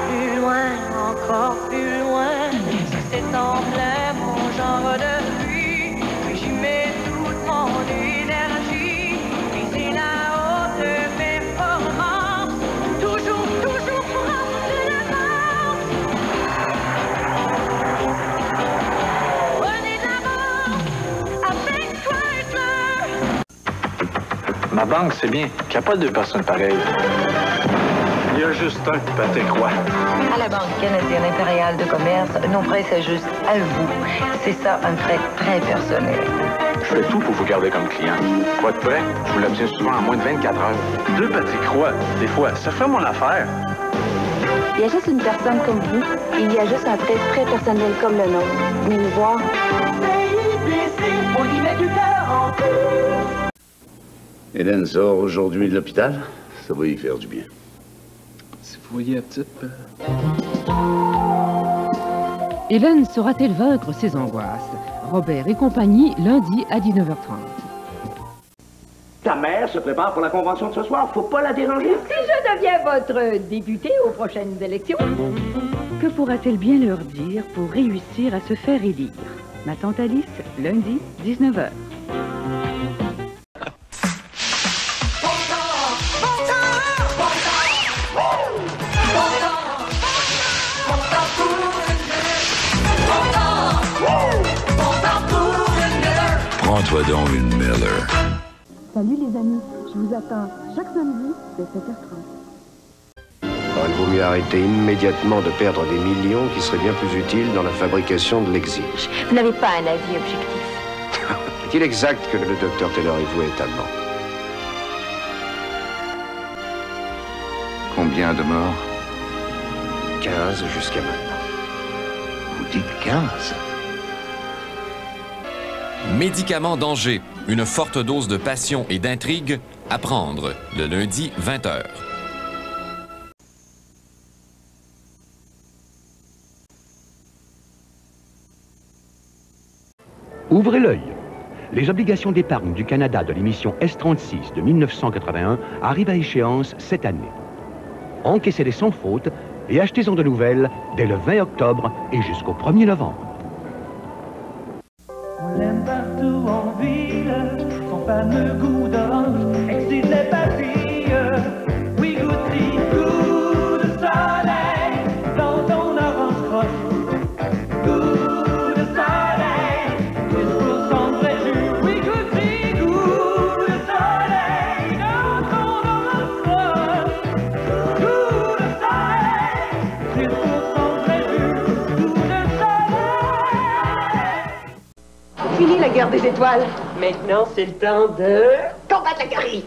Plus loin, encore plus loin, c'est en plein mon genre de vie. J'y mets toute mon énergie, et c'est la haute performance. Toujours, toujours pour rentrer l'avance. Prenez de l'avance, avec toi et Ma banque, c'est bien. Il n'y a pas deux personnes pareilles. Il y a juste un Patrick Roy. À la Banque canadienne impériale de commerce, nos prêts s'ajustent à vous. C'est ça, un prêt très personnel. Je fais tout pour vous garder comme client. Pas de prêt, je vous l'obtiens souvent en moins de 24 heures. Deux Patrick Roy, des fois, ça fait mon affaire. Il y a juste une personne comme vous, et il y a juste un prêt très personnel comme le nôtre. Venez nous voir. On y met du cœur en plus. Hélène sort aujourd'hui de l'hôpital. Ça va y faire du bien. Si vous voyez la petite... Hélène saura-t-elle vaincre ses angoisses? Robert et compagnie, lundi à 19h30. Ta mère se prépare pour la convention de ce soir. Faut pas la déranger. Si je deviens votre député aux prochaines élections, que pourra-t-elle bien leur dire pour réussir à se faire élire? Ma tante Alice, lundi, 19h. Prends-toi donc une Miller. Salut les amis, je vous attends chaque samedi dès 7h30. Il vaut mieux arrêter immédiatement de perdre des millions qui seraient bien plus utiles dans la fabrication de l'exil. vous n'avez pas un avis objectif. Est-il exact que le docteur Taylor et vous est allemand? Combien de morts? 15 jusqu'à maintenant. Vous dites 15? Médicaments danger, une forte dose de passion et d'intrigue à prendre le lundi 20h. Ouvrez l'œil. Les obligations d'épargne du Canada de l'émission S36 de 1981 arrivent à échéance cette année. Encaissez-les sans faute et achetez-en de nouvelles dès le 20 octobre et jusqu'au 1er novembre. On l'aime partout en ville, son fameux goût d'orange excite les papilles. Oui, goûte-y, goût de soleil dans ton orange croche. Goût de soleil, 10% de vrai jus. Oui, goûte-y, goût de soleil dans ton orange croche. Goût de soleil, 10% de vrai jus. Goût de soleil. Fini la guerre des étoiles. Maintenant, c'est le temps de... combattre la carie.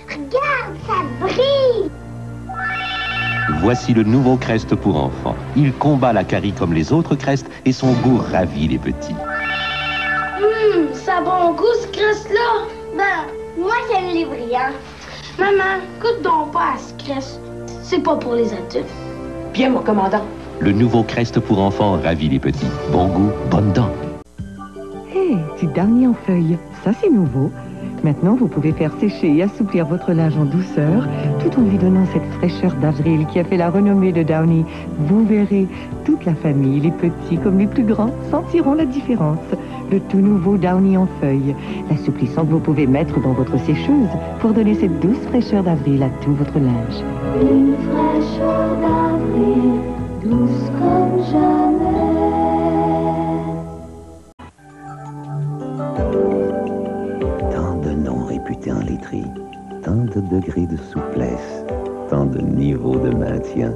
Regarde, ça brille. Voici le nouveau Crest pour enfants. Il combat la carie comme les autres Crest et son goût ravit les petits. Ça a bon goût ce crest-là. Ben, moi j'aime les brillants. Maman, goûte donc pas à ce crest. C'est pas pour les adultes. Bien, mon commandant. Le nouveau Crest pour enfants ravit les petits. Bon goût, bonne dent. Hé, petit Downy en feuilles, ça c'est nouveau. Maintenant, vous pouvez faire sécher et assouplir votre linge en douceur, tout en lui donnant cette fraîcheur d'avril qui a fait la renommée de Downy. Vous verrez, toute la famille, les petits comme les plus grands, sentiront la différence. Le tout nouveau Downy en feuilles, l'assouplissant que vous pouvez mettre dans votre sécheuse pour donner cette douce fraîcheur d'avril à tout votre linge. Une fraîcheur d'avril, douce comme jamais. Réputé en laiterie, tant de degrés de souplesse, tant de niveaux de maintien.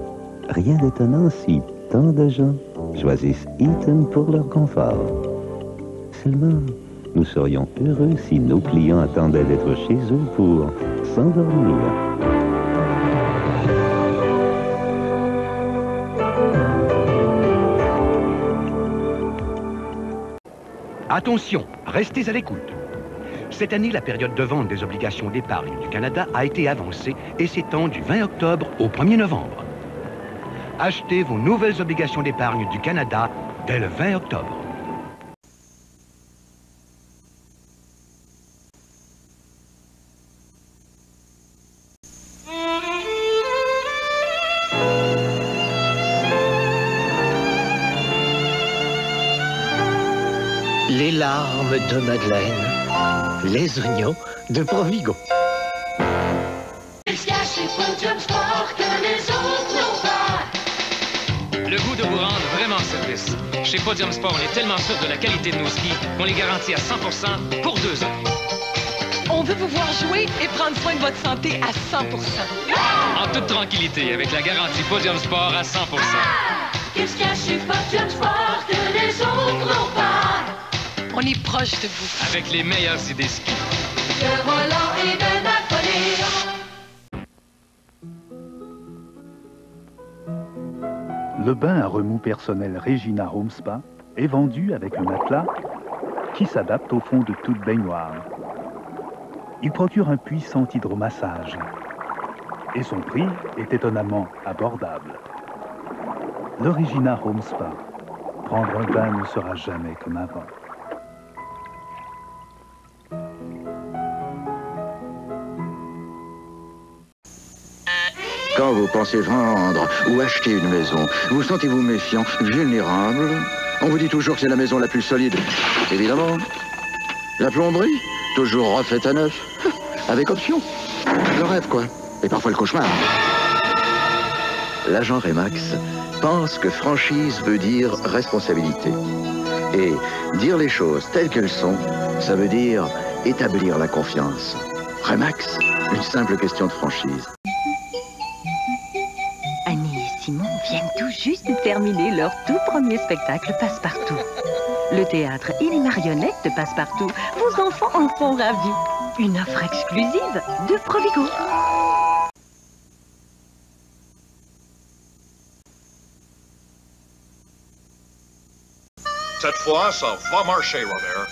Rien d'étonnant si tant de gens choisissent Eaton pour leur confort. Seulement, nous serions heureux si nos clients attendaient d'être chez eux pour s'endormir. Attention, restez à l'écoute. Cette année, la période de vente des obligations d'épargne du Canada a été avancée et s'étend du 20 octobre au 1er novembre. Achetez vos nouvelles obligations d'épargne du Canada dès le 20 octobre. Les larmes de Madeleine, les oignons de Provigo. Qu'est-ce qu'il y a chez Podium Sport que les autres n'ont pas? Le goût de vous rendre vraiment service. Chez Podium Sport, on est tellement sûr de la qualité de nos skis qu'on les garantit à 100% pour 2 ans. On veut vous voir jouer et prendre soin de votre santé à 100%. En toute tranquillité, avec la garantie Podium Sport à 100%. Qu'est-ce qu'il y a chez Podium Sport que les autres n'ont pas? On est proche de vous. Avec les meilleurs idées ski. De volant et de Napoléon. Le bain à remous personnel Regina Home Spa est vendu avec un matelas qui s'adapte au fond de toute baignoire. Il procure un puissant hydromassage et son prix est étonnamment abordable. Le Regina Home Spa. Prendre un bain ne sera jamais comme avant. Quand vous pensez vendre ou acheter une maison, vous sentez-vous méfiant, vulnérable? On vous dit toujours que c'est la maison la plus solide. Évidemment. La plomberie, toujours refaite à neuf. Avec option. Le rêve, quoi. Et parfois le cauchemar. L'agent Remax pense que franchise veut dire responsabilité. Et dire les choses telles qu'elles sont, ça veut dire établir la confiance. Remax, une simple question de franchise. Annie et Simon viennent tout juste de terminer leur tout premier spectacle Passepartout. Le théâtre et les marionnettes de Passepartout, vos enfants en sont ravis. Une offre exclusive de Provigo. Cette fois, ça va marcher, Robert.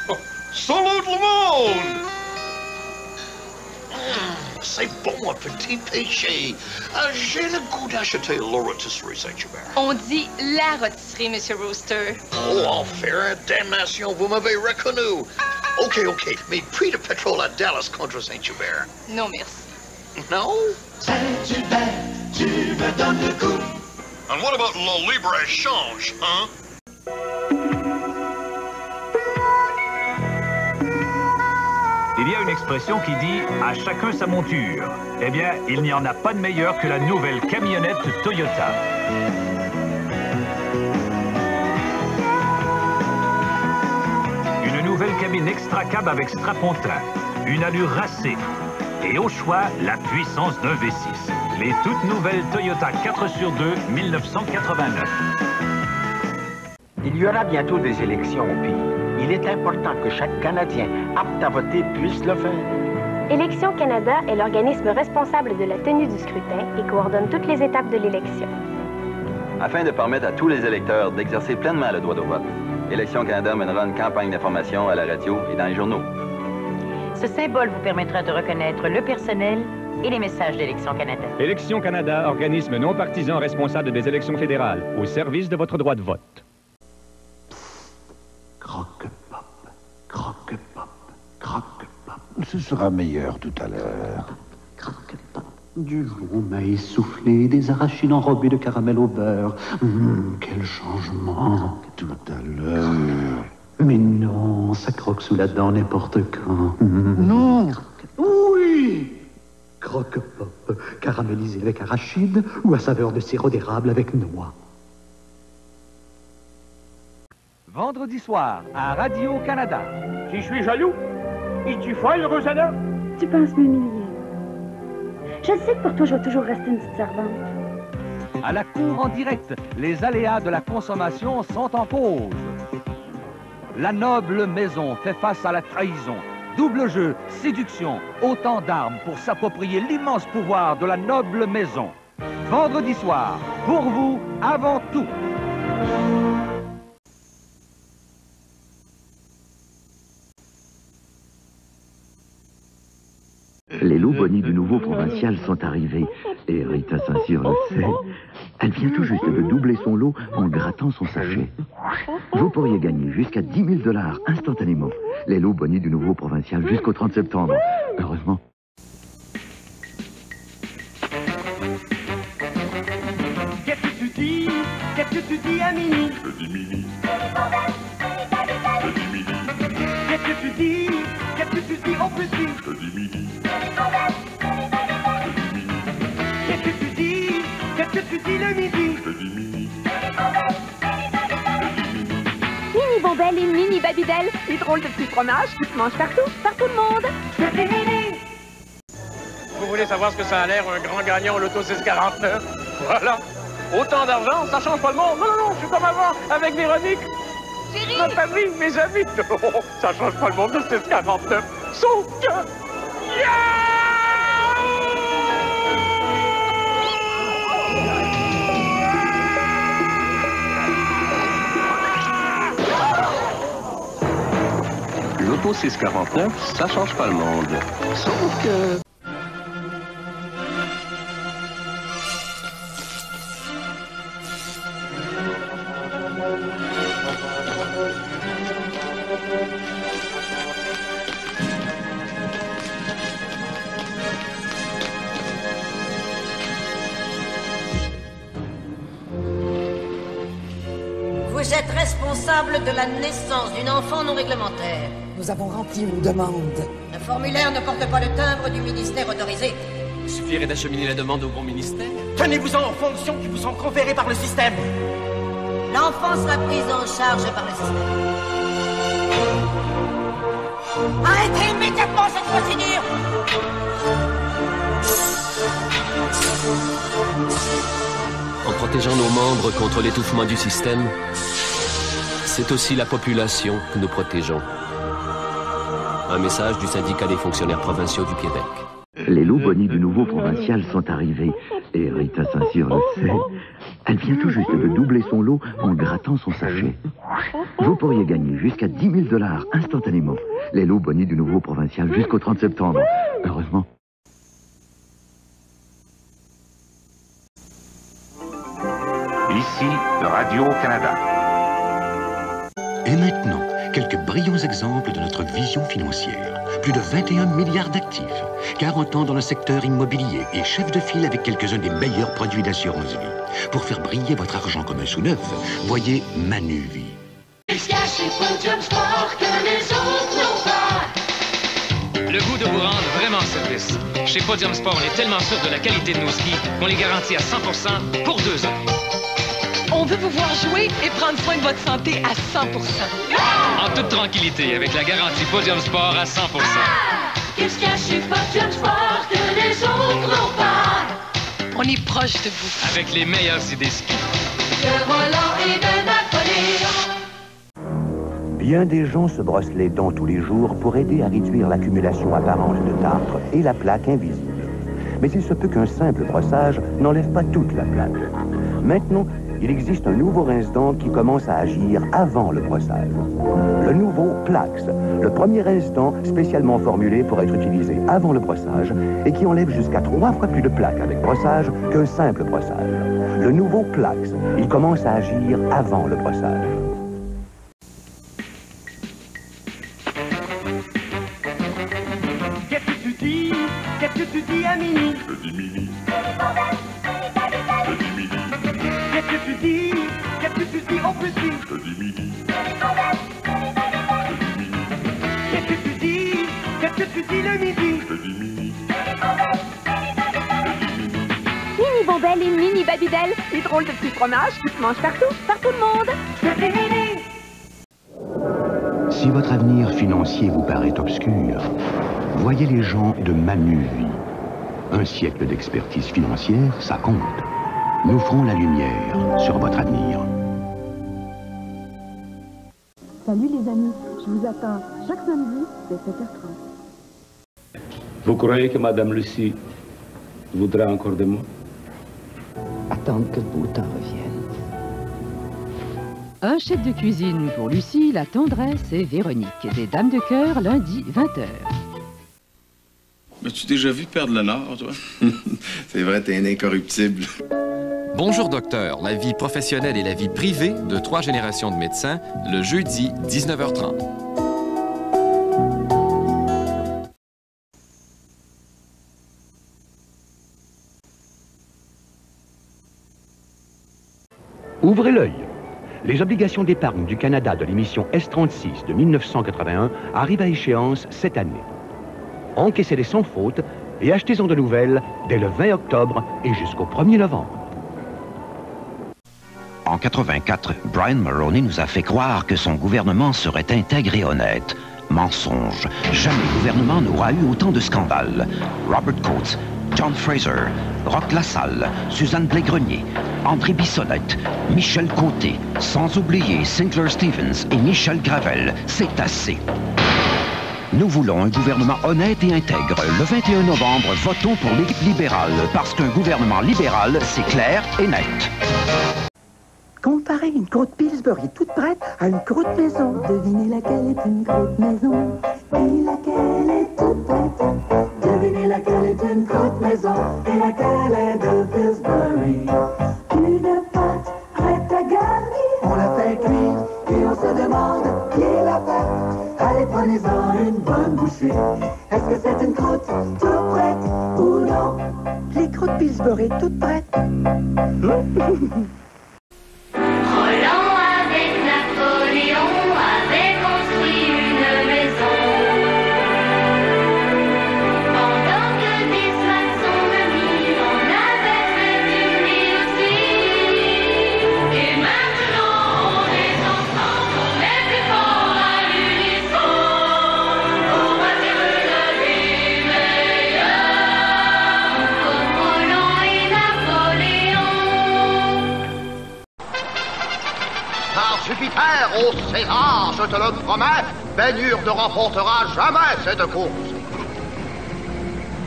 Oh, salut tout le monde! C'est bon, un petit péché. J'ai le goût d'acheter la rôtisserie Saint-Hubert. On dit la rôtisserie, Monsieur Rooster. Oh, enfer, damnation, vous m'avez reconnu. OK, mais prix de pétrole à Dallas contre Saint-Hubert. Non, merci. Non? Saint-Hubert, tu me donnes le coup. And what about le libre-échange, hein? Il y a une expression qui dit « à chacun sa monture ». Eh bien, il n'y en a pas de meilleure que la nouvelle camionnette Toyota. Une nouvelle cabine extra cab avec strapontin, une allure racée et au choix, la puissance d'un V6. Les toutes nouvelles Toyota 4x2 1989. Il y aura bientôt des élections au pays. Il est important que chaque Canadien apte à voter puisse le faire. Élections Canada est l'organisme responsable de la tenue du scrutin et coordonne toutes les étapes de l'élection. Afin de permettre à tous les électeurs d'exercer pleinement le droit de vote, Élections Canada mènera une campagne d'information à la radio et dans les journaux. Ce symbole vous permettra de reconnaître le personnel et les messages d'Élections Canada. Élections Canada, organisme non partisan responsable des élections fédérales, au service de votre droit de vote. Croque-pop, croque-pop, croque-pop. Ce sera meilleur tout à l'heure. Croque-pop. Du long maïs soufflé, des arachides enrobés de caramel au beurre. Quel changement. Tout à l'heure. Mais non, ça croque sous la dent n'importe quand. Non. Oui. Croque-pop, caramélisé avec arachide ou à saveur de sirop d'érable avec noix. Vendredi soir, à Radio-Canada. Si je suis jaloux, et tu folle, Rosanna? Tu penses m'humilier. Je sais que pour toi, je vais toujours rester une petite servante. À la cour en direct, les aléas de la consommation sont en cause. La noble maison fait face à la trahison. Double jeu, séduction, autant d'armes pour s'approprier l'immense pouvoir de la noble maison. Vendredi soir, pour vous, avant tout. Les lots bonnies du nouveau provincial sont arrivés. Et Rita Saint-Cyr le sait. Elle vient tout juste de doubler son lot en grattant son sachet. Vous pourriez gagner jusqu'à 10 000 $ instantanément. Les lots bonnies du nouveau provincial jusqu'au 30 septembre. Heureusement. Qu'est-ce que tu dis? Qu'est-ce que tu dis à Mini? Je dis Mini. Je dis Mini. Qu'est-ce que tu dis? Qu'est-ce que tu dis au petit? Je dis Mini. Qu'est-ce que tu dis? Qu'est-ce que tu dis le midi? Je dis Mini. Mini Bombelle et Mini Babybel, les drôles de petits fromages qui se mangent partout, par tout le monde. Je dis Mini. Vous voulez savoir ce que ça a l'air, un grand gagnant au loto 649? Voilà. Autant d'argent, ça change pas le monde. Non, non, non, je suis comme avant, avec Véronique. Chérie! Ma famille, mes amis. Non, ça change pas le monde, le 649. Sauf que... L'auto 649, ça change pas le monde. Sauf que... Vous êtes responsable de la naissance d'une enfant non réglementaire. Nous avons rempli une demande. Le formulaire ne porte pas le timbre du ministère autorisé. Il suffirait d'acheminer la demande au bon ministère. Tenez-vous-en aux fonctions qui vous sont conférées par le système. L'enfant sera prise en charge par le système. Arrêtez immédiatement cette procédure! En protégeant nos membres contre l'étouffement du système, c'est aussi la population que nous protégeons. Un message du syndicat des fonctionnaires provinciaux du Québec. Les lots bonnies du nouveau provincial sont arrivés. Et Rita Saint-Cyr le sait. Elle vient tout juste de doubler son lot en grattant son sachet. Vous pourriez gagner jusqu'à 10 000 $ instantanément. Les lots bonnies du nouveau provincial jusqu'au 30 septembre. Heureusement. Ici, Radio-Canada. Et maintenant, quelques brillants exemples de notre vision financière. Plus de 21 milliards d'actifs, 40 ans dans le secteur immobilier et chef de file avec quelques-uns des meilleurs produits d'assurance vie. Pour faire briller votre argent comme un sous-neuf, voyez Manuvie. Qu'est-ce qu'il y a chez Podium Sport que les autres n'ont pas? Le goût de vous rendre vraiment service. Chez Podium Sport, on est tellement sûr de la qualité de nos skis qu'on les garantit à 100% pour 2 ans. On veut vous voir jouer et prendre soin de votre santé à 100%. En toute tranquillité, avec la garantie Podium Sport à 100%. Qu'est-ce qu'il y a chez Podium Sport que les autres n'ont pas? On est proche de vous. Avec les meilleurs idées ski. De volant et de Napoléon. Bien des gens se brossent les dents tous les jours pour aider à réduire l'accumulation apparente de tartre et la plaque invisible. Mais il se peut qu'un simple brossage n'enlève pas toute la plaque. Maintenant, il existe un nouveau rince-dents qui commence à agir avant le brossage. Le nouveau Plax, le premier rince-dents spécialement formulé pour être utilisé avant le brossage et qui enlève jusqu'à 3 fois plus de plaque avec brossage qu'un simple brossage. Le nouveau Plax, il commence à agir avant le brossage. Qu'est-ce que tu dis? Qu'est-ce que tu dis à Mini? Je dis Mini. Je dis Mini. Qu'est-ce que tu dis? Qu'est-ce que tu dis au petit? Je dis Mini. Je dis Mini. Qu'est-ce que tu dis? Qu'est-ce que tu dis le midi? Je dis Mini. Mini Bombelle et Mini Babybel, les drôles de petits fromages qui se mangent partout, par tout le monde. Je dis Mini. Si votre avenir financier vous paraît obscur, voyez les gens de Manuvie. Un siècle d'expertise financière, ça compte. Nous ferons la lumière sur votre avenir. Salut les amis, je vous attends chaque samedi dès 7h30. Vous croyez que Madame Lucie voudra encore de moi? Attendre que le beau temps revienne. Un chef de cuisine pour Lucie, la tendresse et Véronique. Des Dames de cœur, lundi, 20h. M'as-tu déjà vu perdre le nord, toi? C'est vrai, t'es un incorruptible. Bonjour docteur, la vie professionnelle et la vie privée de 3 générations de médecins, le jeudi 19h30. Ouvrez l'œil. Les obligations d'épargne du Canada de l'émission S36 de 1981 arrivent à échéance cette année. Encaissez-les sans faute et achetez-en de nouvelles dès le 20 octobre et jusqu'au 1er novembre. En 84, Brian Mulroney nous a fait croire que son gouvernement serait intègre et honnête. Mensonge. Jamais le gouvernement n'aura eu autant de scandales. Robert Coates, John Fraser, Roch Lassalle, Suzanne Blais-Grenier, André Bissonnette, Michel Côté, sans oublier Sinclair Stevens et Michel Gravel. C'est assez. Nous voulons un gouvernement honnête et intègre. Le 21 novembre, votons pour l'équipe libérale, parce qu'un gouvernement libéral, c'est clair et net. Comparez une croûte Pillsbury toute prête à une croûte maison. Devinez laquelle est une croûte maison et laquelle est toute prête. Devinez laquelle est une croûte maison et laquelle est de Pillsbury. Une pâte prête à garnir, on la fait cuire et on se demande qui l'a fait. Allez, prenez-en une bonne bouchée. Est-ce que c'est une croûte toute prête ou non? Les croûtes Pillsbury toutes prêtes. Roland avec Napoléon avait construit une maison. Pendant que des maçons de mille en avaient fait une ville aussi. Et maintenant on est ensemble, on est plus fort à l'unisson. On va faire une vie meilleure, comme Roland et Napoléon. Par Jupiter, ô César, je te le promets, Bénur ne remportera jamais cette course.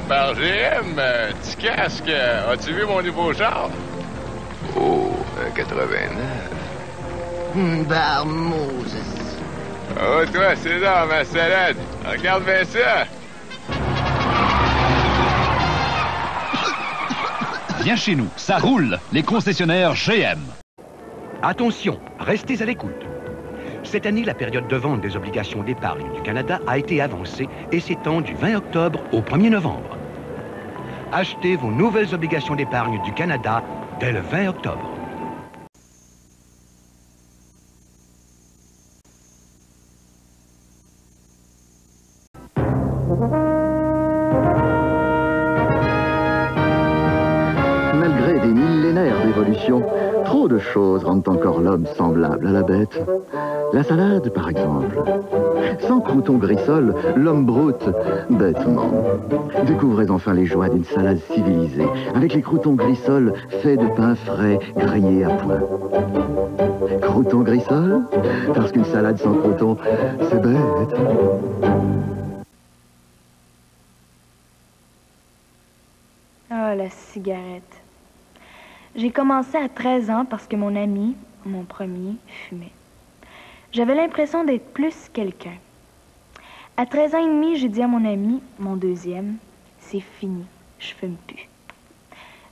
Par GM, petit casque, as-tu vu mon nouveau char? Oh, 89. Bar Moses. Oh, toi, César, ma salade. Regarde bien ça. Viens chez nous, ça roule, les concessionnaires GM. Attention, restez à l'écoute. Cette année, la période de vente des obligations d'épargne du Canada a été avancée et s'étend du 20 octobre au 1er novembre. Achetez vos nouvelles obligations d'épargne du Canada dès le 20 octobre. Malgré des millénaires d'évolution, trop de choses rendent encore l'homme semblable à la bête. La salade, par exemple. Sans croûtons grissol, l'homme broute bêtement. Découvrez enfin les joies d'une salade civilisée, avec les croûtons grissol faits de pain frais, grillés à point. Croûtons grissol? Parce qu'une salade sans croûtons, c'est bête. Oh, la cigarette. J'ai commencé à 13 ans parce que mon ami, mon premier, fumait. J'avais l'impression d'être plus quelqu'un. À 13 ans et demi, j'ai dit à mon ami, mon deuxième, c'est fini, je fume plus.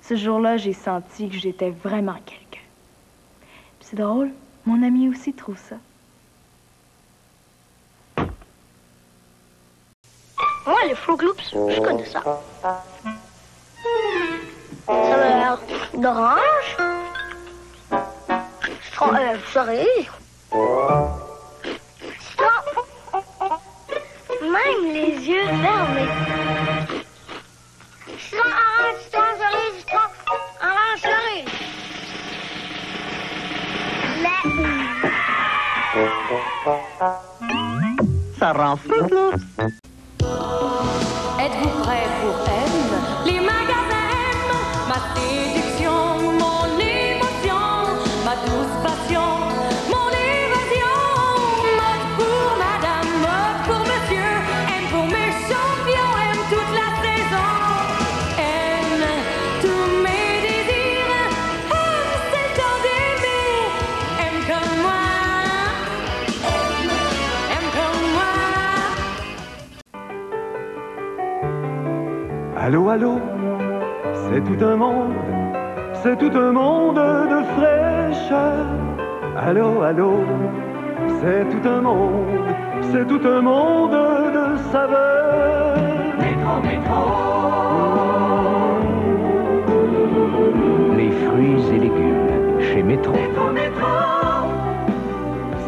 Ce jour-là, j'ai senti que j'étais vraiment quelqu'un. Puis c'est drôle, mon ami aussi trouve ça. Ouais, les Fruit Loops, je connais ça. Ça a l'air d'orange. Cerise. Même les yeux fermés. Citron, orange, citron, cerise, citron, orange, cerise. Ça rend Fruit Loops. Êtes-vous prêts pour M? Les magasins M, ma séduction, mon émotion, ma douce passion, mon évasion. Mode pour madame, mode pour monsieur, M pour mes champions, M toute la saison. M tous mes désirs, M c'est le temps d'aimer. M comme moi, M comme moi. Allô, allô, c'est tout un monde de fraîcheur. Allô, allô, c'est tout un monde de saveur. Métro, métro. Les fruits et légumes chez Métro. Métro, métro.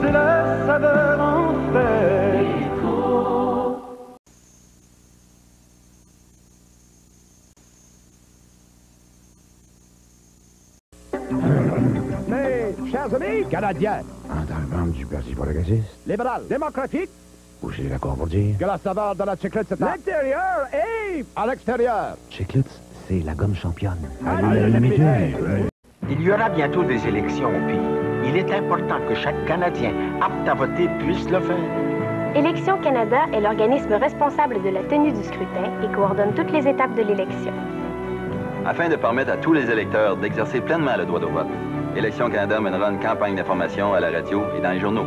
C'est la saveur en fait. Métro. Mes chers amis canadiens, Entendement du Parti progressiste. libéral, démocratique, Où j'ai d'accord pour dire. que la saveur de la chiclette c'est à l'intérieur et à l'extérieur. Chiclets, c'est la gomme championne. Il y aura bientôt des élections au pays. Il est important que chaque Canadien apte à voter puisse le faire. Élections Canada est l'organisme responsable de la tenue du scrutin et coordonne toutes les étapes de l'élection. Afin de permettre à tous les électeurs d'exercer pleinement le droit de vote, Élections Canada mènera une campagne d'information à la radio et dans les journaux.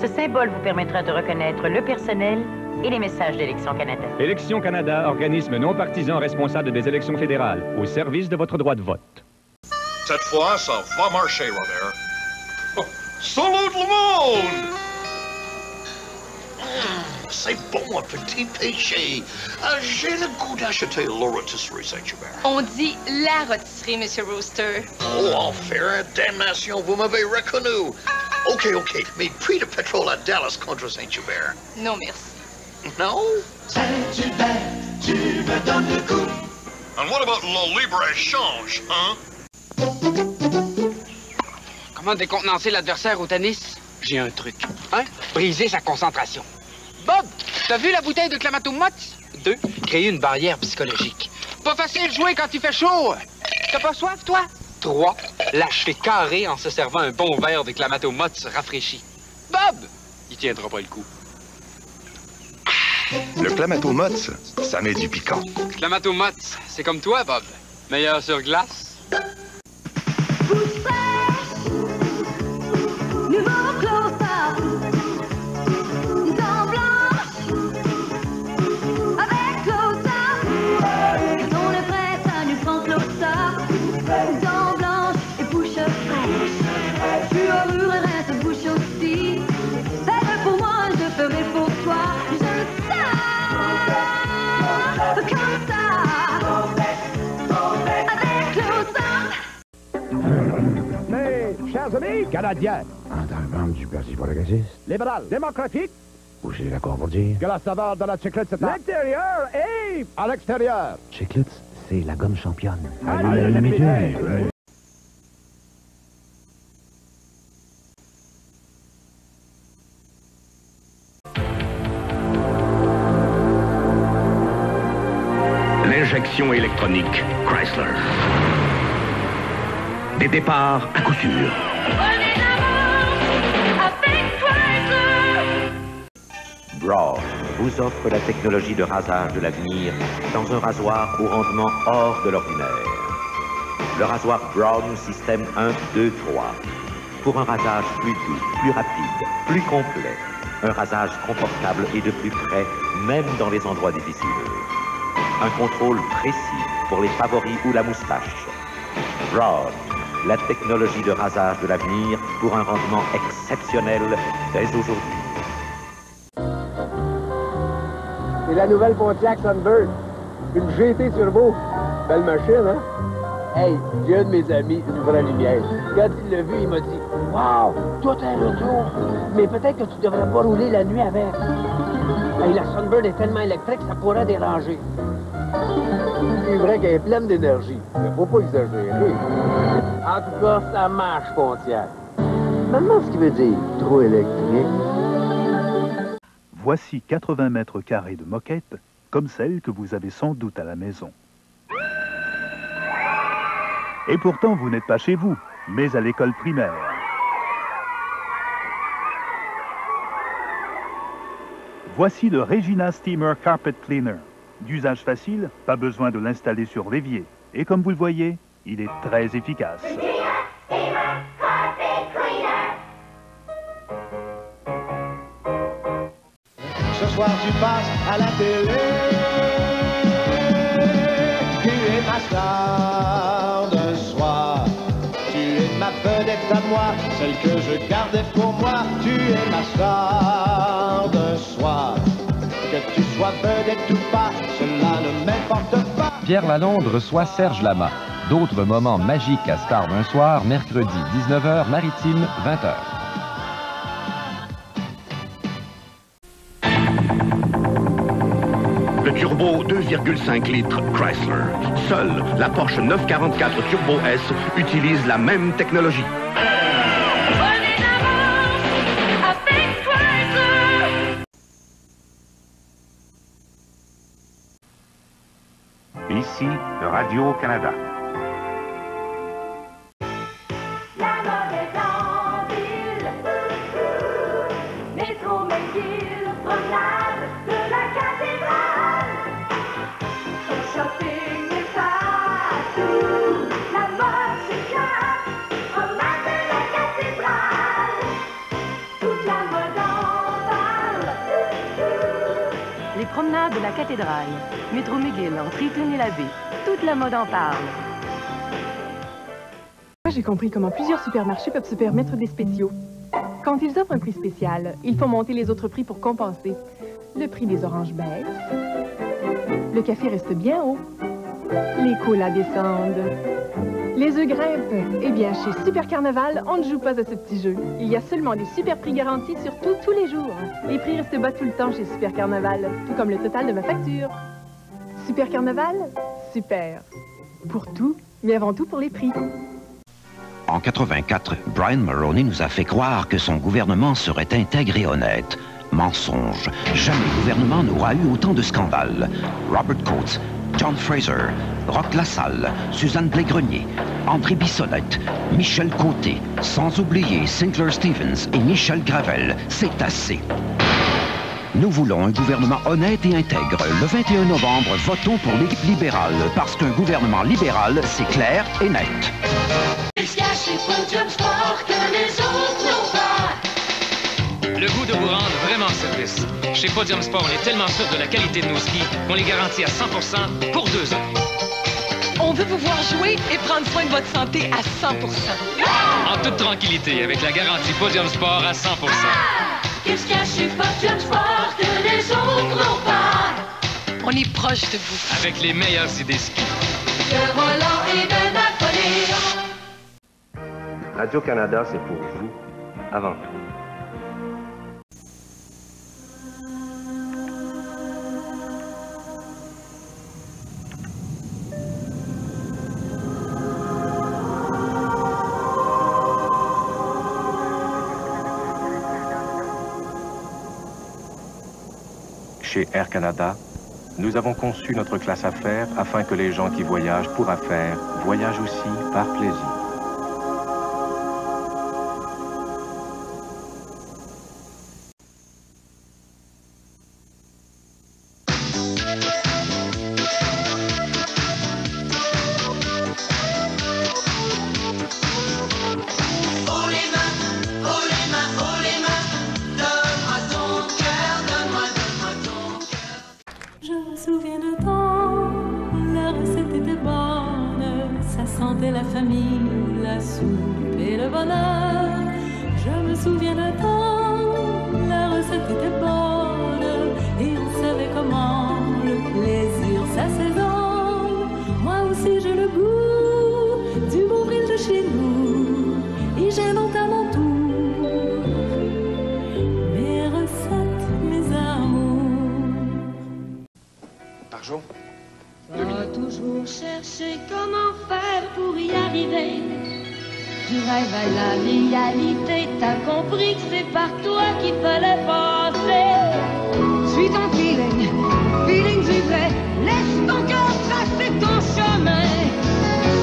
Ce symbole vous permettra de reconnaître le personnel et les messages d'Élections Canada. Élections Canada, organisme non partisan responsable des élections fédérales, au service de votre droit de vote. Cette fois, ça va marcher, Robert. Oh, salut tout le monde! C'est bon, un petit péché. J'ai le goût d'acheter la rôtisserie Saint-Hubert. On dit la rôtisserie, Monsieur Rooster. Oh, enfer, damnation, vous m'avez reconnu. OK, mais prix de pétrole à Dallas contre Saint-Hubert. Non, merci. Non? Saint-Hubert, tu me donnes le coup. And what about le libre-échange, hein? Comment décontenancer l'adversaire au tennis? J'ai un truc. 1. Briser sa concentration. Bob, t'as vu la bouteille de Clamato-Mott's? 2. Créer une barrière psychologique. Pas facile de jouer quand il fait chaud. T'as pas soif, toi? 3. Lâcher carré en se servant un bon verre de Clamato-Mott's rafraîchi. Bob! Il tiendra pas le coup. Le Clamato-Mott's, ça met du piquant. Clamato-Mott's, c'est comme toi, Bob. Meilleur sur glace. Nouveau close-up, dents blanches, avec close-up, on est prêt à nous prendre close-up, dents blanches et bouche fraîche, tu aururerais cette bouche aussi, fais-le pour moi, je ferai pour toi, je sens comme ça, avec close-up. Mes chers amis canadiens, Entendement du Parti progressiste. libéral, démocratique, Où j'ai d'accord pour dire. que la saveur de la chiclette c'est à l'intérieur et à l'extérieur. Chiclets, c'est la gomme championne. L'injection électronique Chrysler. Des départs à coup sûr. Broad vous offre la technologie de rasage de l'avenir dans un rasoir au rendement hors de l'ordinaire. Le rasoir Broad System 1, 2, 3. Pour un rasage plus doux, plus rapide, plus complet. Un rasage confortable et de plus près, même dans les endroits difficiles. Un contrôle précis pour les favoris ou la moustache. Broad, la technologie de rasage de l'avenir pour un rendement exceptionnel dès aujourd'hui. C'est la nouvelle Pontiac Sunbird. Une GT Turbo. Belle machine, hein? Hey, j'ai un de mes amis, une vraie lumière. Quand il l'a vu, il m'a dit « Wow, tout un retour! Mais peut-être que tu devrais pas rouler la nuit avec. » Hey, la Sunbird est tellement électrique, ça pourrait déranger. C'est vrai qu'elle est pleine d'énergie. Mais faut pas exagérer. En tout cas, ça marche, Pontiac. Maintenant, ce qui veut dire trop électrique. Voici 80 mètres carrés de moquette, comme celle que vous avez sans doute à la maison. Et pourtant, vous n'êtes pas chez vous, mais à l'école primaire. Voici le Regina Steamer Carpet Cleaner. D'usage facile, pas besoin de l'installer sur l'évier. Et comme vous le voyez, il est très efficace. Ce soir tu passes à la télé. star d'un soir. Tu es ma vedette à moi, celle que je gardais pour moi. Tu es ma star d'un soir. Que tu sois vedette ou pas, cela ne m'importe pas. Pierre Lalonde reçoit Serge Lama. D'autres moments magiques à Star d'un soir, mercredi 19h, Maritime, 20h. Le turbo 2,5 litres Chrysler. Seule la Porsche 944 Turbo S utilise la même technologie. Ici, Radio-Canada. La mode est en ville, métro McGill, promenade de la cathédrale. Le shopping est partout, la mode s'éclate, promenade de la cathédrale. Toute la mode en parle. Les promenades de la cathédrale. Métro McGill, entre Eaton et la baie. Toute la mode en parle. J'ai compris comment plusieurs supermarchés peuvent se permettre des spéciaux. Quand ils offrent un prix spécial, ils font monter les autres prix pour compenser. Le prix des oranges baisse. Le café reste bien haut. Les colas descendent. Les œufs grimpent. Eh bien, chez Super Carnaval, on ne joue pas à ce petit jeu. Il y a seulement des super prix garantis sur tout, tous les jours. Les prix restent bas tout le temps chez Super Carnaval, tout comme le total de ma facture. Super Carnaval, super. Pour tout, mais avant tout pour les prix. En 84, Brian Mulroney nous a fait croire que son gouvernement serait intègre et honnête. Mensonge. Jamais le gouvernement n'aura eu autant de scandales. Robert Coates, John Fraser, Roch Lassalle, Suzanne Blais-Grenier, André Bissonnette, Michel Côté, sans oublier Sinclair Stevens et Michel Gravel. C'est assez. Nous voulons un gouvernement honnête et intègre. Le 21 novembre, votons pour l'équipe libérale, parce qu'un gouvernement libéral, c'est clair et net. Qu'est-ce qu'il y a chez Podium Sport que les autres n'ont pas? Le goût de vous rendre vraiment service. Chez Podium Sport, on est tellement sûr de la qualité de nos skis qu'on les garantit à 100% pour 2 ans. On veut vous voir jouer et prendre soin de votre santé à 100%. En toute tranquillité, avec la garantie Podium Sport à 100%. Qu'est-ce qu'il y a chez Podium Sport que les autres n'ont pas? On est proche de vous. Avec les meilleures idées ski. De volant et de Napoléon. Radio-Canada, c'est pour vous, avant tout. Chez Air Canada, nous avons conçu notre classe affaires afin que les gens qui voyagent pour affaires voyagent aussi par plaisir. Toujours chercher comment faire pour y arriver. Tu rêves à la réalité, t'as compris que c'est par toi qu'il fallait passer. Suis ton feeling, feeling du vrai. Laisse ton cœur tracer ton chemin.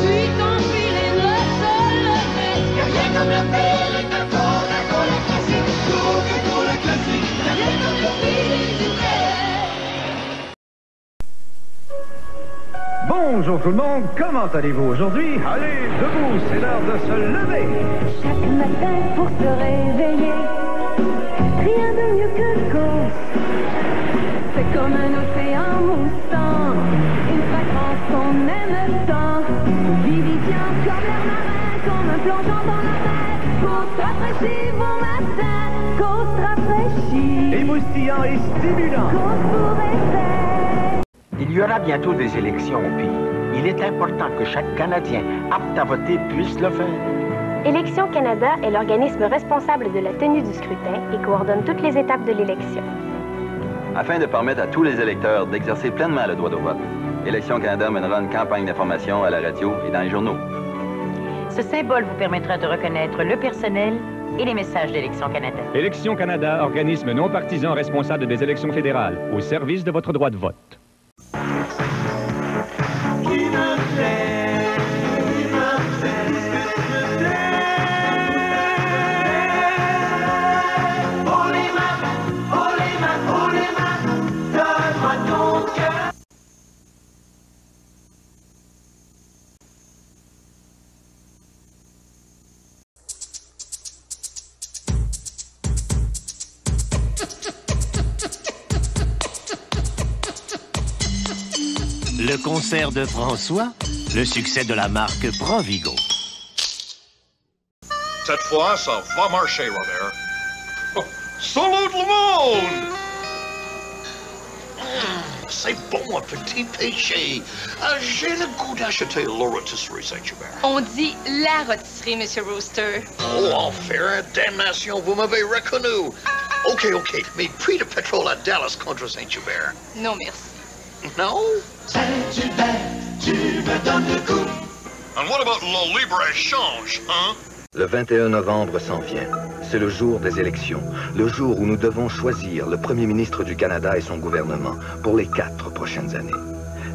Suis ton feeling, le seul vrai. Y'a rien comme le feeling de Coca-Cola classique. Coca-Cola classique. Y'a rien comme le feeling du vrai. Bonjour tout le monde, comment allez-vous aujourd'hui? Allez, debout, c'est l'heure de se lever. Chaque matin pour se réveiller, rien de mieux que le course. C'est comme un océan moussant, une vacances qu'on aime tant. plongeant dans la mer. Côte rafraîchie bon matin, côte rafraîchie. Émoustillant et stimulant. Côte pour effet. Il y aura bientôt des élections au pays. Il est important que chaque Canadien apte à voter puisse le faire. Élections Canada est l'organisme responsable de la tenue du scrutin et coordonne toutes les étapes de l'élection. Afin de permettre à tous les électeurs d'exercer pleinement le droit de vote, Élections Canada mènera une campagne d'information à la radio et dans les journaux. Ce symbole vous permettra de reconnaître le personnel et les messages d'Élections Canada. Élections Canada, organisme non partisan responsable des élections fédérales, au service de votre droit de vote. Le concert de François, le succès de la marque Provigo. Cette fois, ça va marcher, Robert. Oh, salut tout le monde! C'est bon, un petit péché. J'ai le goût d'acheter la rôtisserie Saint-Hubert. On dit la rôtisserie, Monsieur Rooster. Oh, enfer, damnation, vous m'avez reconnu. OK, mais prix de pétrole à Dallas contre Saint-Hubert. Non, merci. No? Saint-Hubert, tu me donnes le coup. And what about le libre-échange, hein? Le 21 novembre s'en vient. C'est le jour des élections, le jour où nous devons choisir le premier ministre du Canada et son gouvernement pour les 4 prochaines années.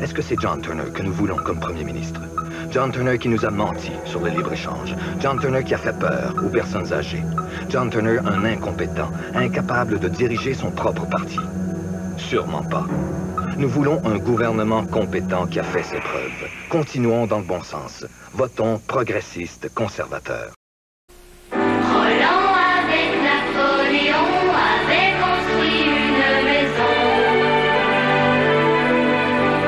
Est-ce que c'est John Turner que nous voulons comme premier ministre? John Turner qui nous a menti sur le libre-échange. John Turner qui a fait peur aux personnes âgées. John Turner, un incompétent, incapable de diriger son propre parti. Sûrement pas. Nous voulons un gouvernement compétent qui a fait ses preuves. Continuons dans le bon sens. Votons progressistes conservateurs. Roland avec Napoléon avait construit une maison.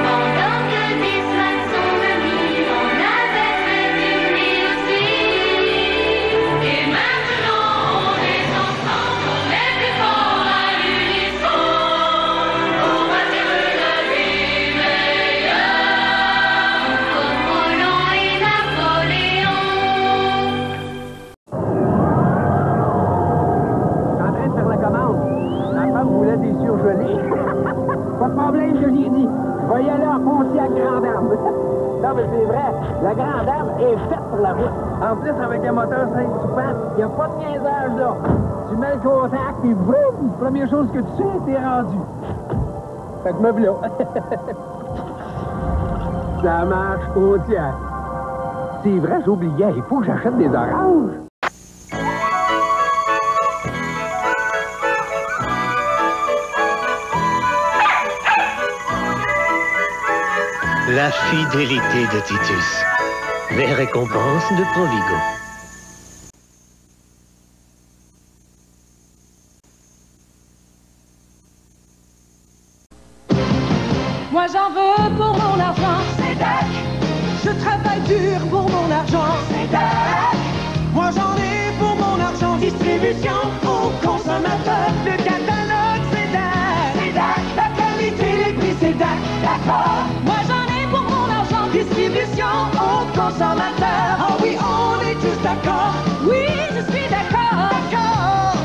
Pendant que Bismarck son ami en avait fait une lui aussi. Et maintenant on est ensemble, on est plus fort à l'unisson. On va faire la vie meilleure comme Roland et Napoléon. Voulait des surgelés. Pas de problème, je l'ai dit. Je vais y aller en foncier à grande arme. Non, mais c'est vrai, la grande arme est faite pour la route. En plus, avec un moteur 5 soupapes, il n'y a pas de niaisage là. Tu mets le contact, puis vroom, première chose que tu sais, t'es rendu. Fait que me voilà. Ça marche au tiers. C'est vrai, j'oubliais, il faut que j'achète des oranges. La fidélité de Titus. Les récompenses de Provigo. Moi j'en veux pour mon argent, c'est Dac. Je travaille dur pour mon argent, c'est Dac. Moi j'en ai pour mon argent, distribution aux consommateurs. Le catalogue, c'est Dac. C'est Dac. La qualité, les prix, c'est Dac. D'accord. Moi j'en ai pour mon argent, distribution aux consommateurs. Oh oui, on est tous d'accord. Oui, je suis d'accord. D'accord.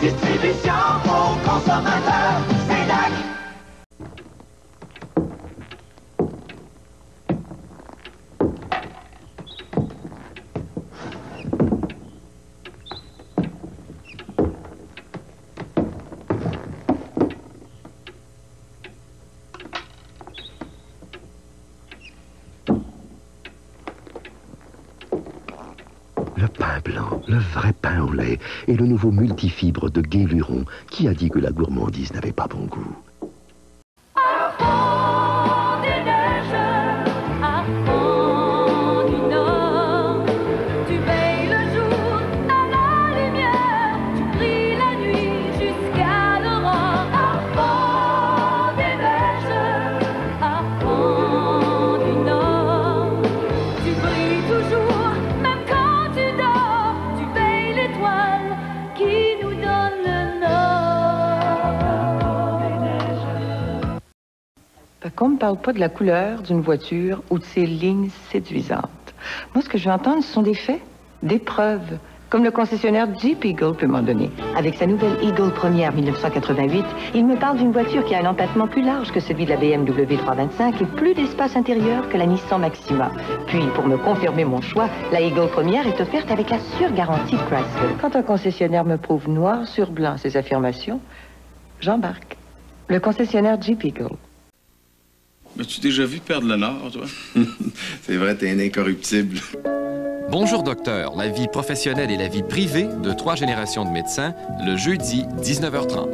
Distribution aux consommateurs, c'est Dac. Le pain blanc, le vrai pain au lait et le nouveau multifibre de Guéluron. Qui a dit que la gourmandise n'avait pas bon goût? Tu brilles toujours, même quand tu dors. parle pas de la couleur d'une voiture ou de ses lignes séduisantes. Moi, ce que je veux entendre, ce sont des faits, des preuves, comme le concessionnaire Jeep Eagle peut m'en donner. Avec sa nouvelle Eagle première 1988, il me parle d'une voiture qui a un empattement plus large que celui de la BMW 325 et plus d'espace intérieur que la Nissan Maxima. Puis, pour me confirmer mon choix, la Eagle première est offerte avec la surgarantie de Chrysler. Quand un concessionnaire me prouve noir sur blanc ses affirmations, j'embarque. Le concessionnaire Jeep Eagle. As-tu déjà vu perdre le nord, toi? C'est vrai, t'es un incorruptible. Bonjour docteur, la vie professionnelle et la vie privée de 3 générations de médecins, le jeudi 19h30.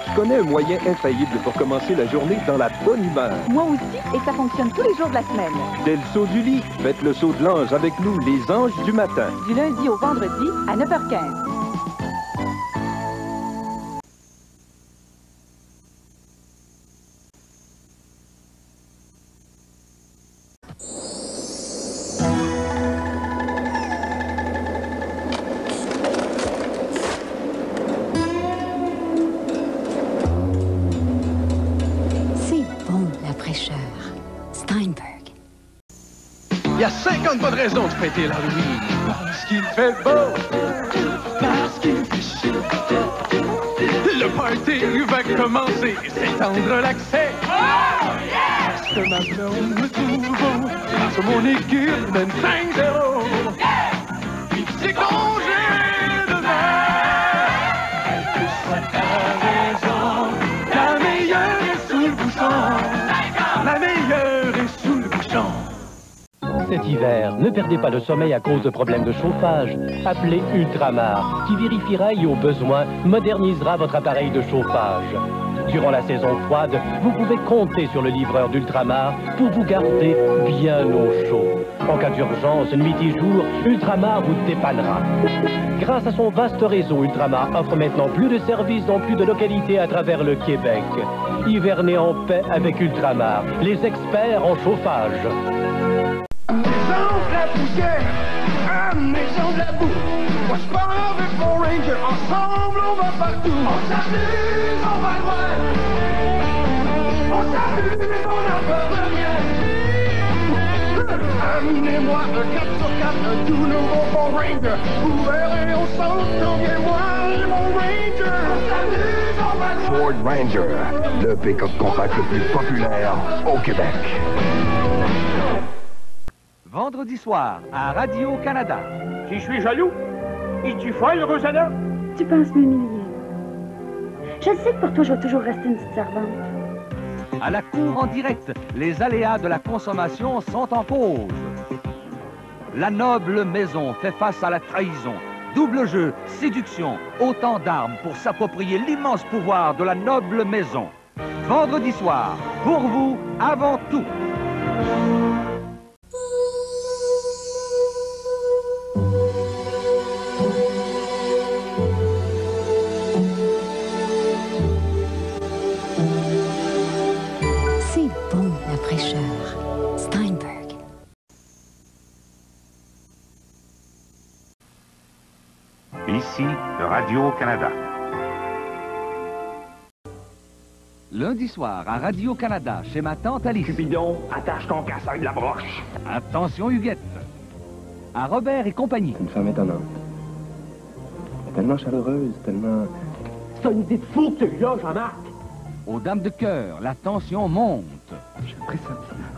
Je connais un moyen infaillible pour commencer la journée dans la bonne humeur. Moi aussi, et ça fonctionne tous les jours de la semaine. Dès le saut du lit, faites le saut de l'ange avec nous, les anges du matin. Du lundi au vendredi à 9h15. Il y a 50 bonnes raisons de fêter l'Halloween. Parce qu'il fait beau, parce qu'il fait chaud. Le party va commencer, s'étendre l'accès. Oh, yeah! Parce que ma blonde me trouve beau, sur mon équipe mène 5-0. Puis c'est congé demain. Elle peut raison, la meilleure est sous le bouchon. La meilleure est sous le bouchon. Cet hiver, ne perdez pas de sommeil à cause de problèmes de chauffage. Appelez Ultramar, qui vérifiera et au besoin modernisera votre appareil de chauffage. Durant la saison froide, vous pouvez compter sur le livreur d'Ultramar pour vous garder bien au chaud. En cas d'urgence, nuit et jour, Ultramar vous dépannera. Grâce à son vaste réseau, Ultramar offre maintenant plus de services dans plus de localités à travers le Québec. Hivernez en paix avec Ultramar, les experts en chauffage. Maison de la poussière, à maison de la boue. Moi je pars avec mon Ranger, ensemble on va partout. On s'amuse, on va loin. On s'amuse, on n'a pas de rien. Amenez-moi un 4x4, un tout nouveau Ford Ranger. Vous verrez, on saute quand vient moi, mon Ranger. On s'amuse, on va loin. Ford Ranger, le pick-up compact le plus populaire au Québec. Vendredi soir, à Radio-Canada. Si je suis jaloux, es-tu folle, Rosanna? Tu penses m'humilier. Je sais que pour toi, je vais toujours rester une petite servante. À la cour en direct, les aléas de la consommation sont en cause. La noble maison fait face à la trahison. Double jeu, séduction, autant d'armes pour s'approprier l'immense pouvoir de la noble maison. Vendredi soir, pour vous, avant tout. Ici, Radio-Canada. Lundi soir, à Radio-Canada, chez ma tante Alice. Cupidon, attache ton casseur de la broche. Attention, Huguette. À Robert et compagnie. Une femme étonnante. Elle est tellement chaleureuse, tellement... C'est une idée de fou que tu as, Jean-Marc. Aux dames de cœur, la tension monte. J'ai un pressentiment.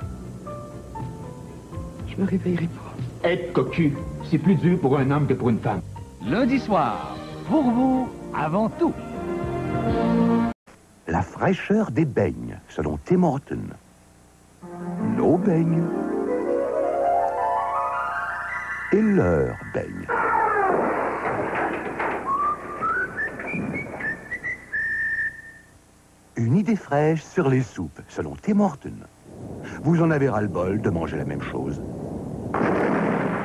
Je me réveillerai pas. Être cocu, c'est plus dur pour un homme que pour une femme. Lundi soir, pour vous, avant tout. La fraîcheur des beignes, selon Tim Horton. Nos beignes et leurs beignes. Une idée fraîche sur les soupes, selon Tim Horton. Vous en avez ras-le-bol de manger la même chose.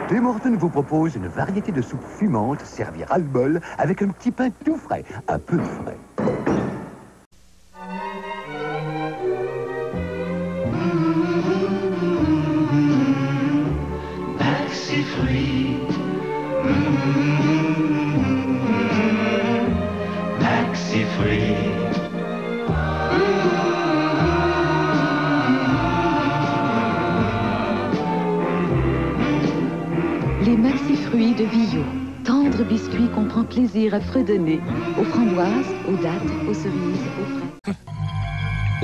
Tim Horton vous propose une variété de soupes fumantes servies ras-le-bol avec un petit pain tout frais, un peu frais. Maxi fruits. Maxi fruits. biscuit qu'on prend plaisir à fredonner. Aux framboises, aux dattes, aux cerises, aux fraises.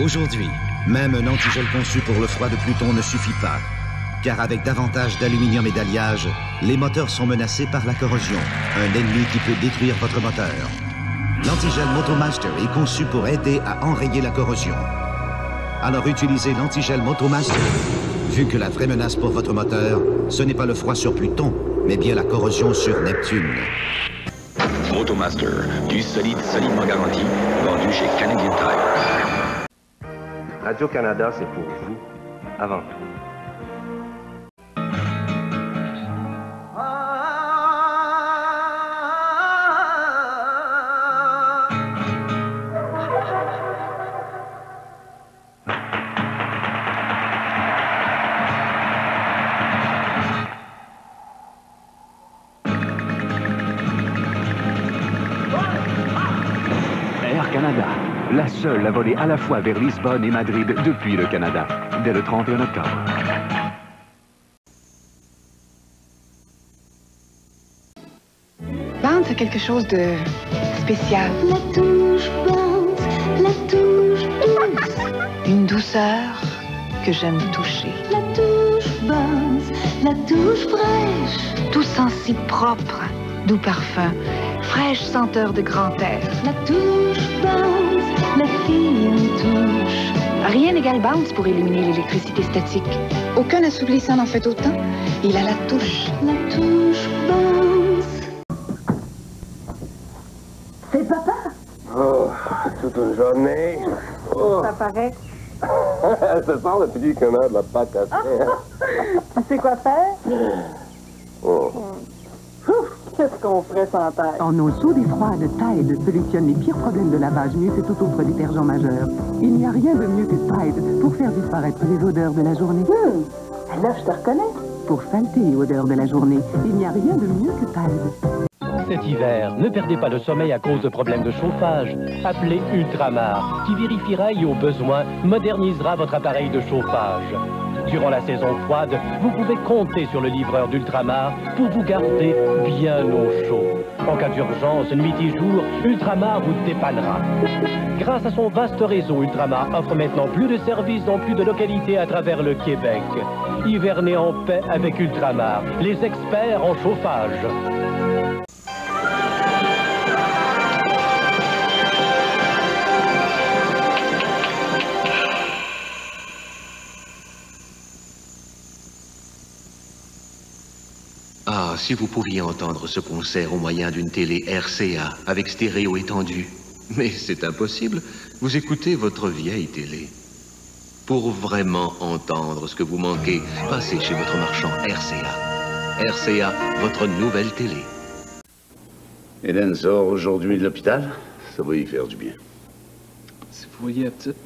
Aujourd'hui, même un antigel conçu pour le froid de Pluton ne suffit pas. Car avec davantage d'aluminium et d'alliage, les moteurs sont menacés par la corrosion, un ennemi qui peut détruire votre moteur. L'antigel Motomaster est conçu pour aider à enrayer la corrosion. Alors utilisez l'antigel Motomaster. Vu que la vraie menace pour votre moteur, ce n'est pas le froid sur Pluton, mais bien la corrosion sur Neptune. Motomaster, du solidement garanti, vendu chez Canadian Tire. Radio-Canada, c'est pour vous, avant tout. Air Canada, la seule à voler à la fois vers Lisbonne et Madrid depuis le Canada, dès le 31 octobre. Bounce a quelque chose de spécial. La touche Bounce, la touche douce. Une douceur que j'aime toucher. La touche Bounce, la touche fraîche. Tout sent si propre, doux parfum, fraîche senteur de grand air. La touche Bounce, la fine touche. Rien n'égale Bounce pour éliminer l'électricité statique. Aucun assouplissant n'en fait autant. Il a la touche. La touche Bounce. C'est papa. Oh, toute une journée. Oh. Ça paraît. Elle se sent le petit connard de la pâte à faire. Tu sais quoi faire? Oh. Qu'est-ce qu'on ferait sans Tide? En eau chaude et froide, Tide solutionne les pires problèmes de lavage mieux que tout autre détergent majeur. Il n'y a rien de mieux que Tide pour faire disparaître les odeurs de la journée. Là, je te reconnais. Pour saleté et odeur de la journée, il n'y a rien de mieux que Tide. Cet hiver, ne perdez pas le sommeil à cause de problèmes de chauffage. Appelez Ultramar, qui vérifiera et au besoin modernisera votre appareil de chauffage. Durant la saison froide, vous pouvez compter sur le livreur d'Ultramar pour vous garder bien au chaud. En cas d'urgence, nuit et jour, Ultramar vous dépannera. Grâce à son vaste réseau, Ultramar offre maintenant plus de services dans plus de localités à travers le Québec. Hivernez en paix avec Ultramar, les experts en chauffage. Ah, si vous pouviez entendre ce concert au moyen d'une télé RCA avec stéréo étendu. Mais c'est impossible. Vous écoutez votre vieille télé. Pour vraiment entendre ce que vous manquez, passez chez votre marchand RCA. RCA, votre nouvelle télé. Hélène sort aujourd'hui de l'hôpital. Ça va y faire du bien. Si vous voyez la petite...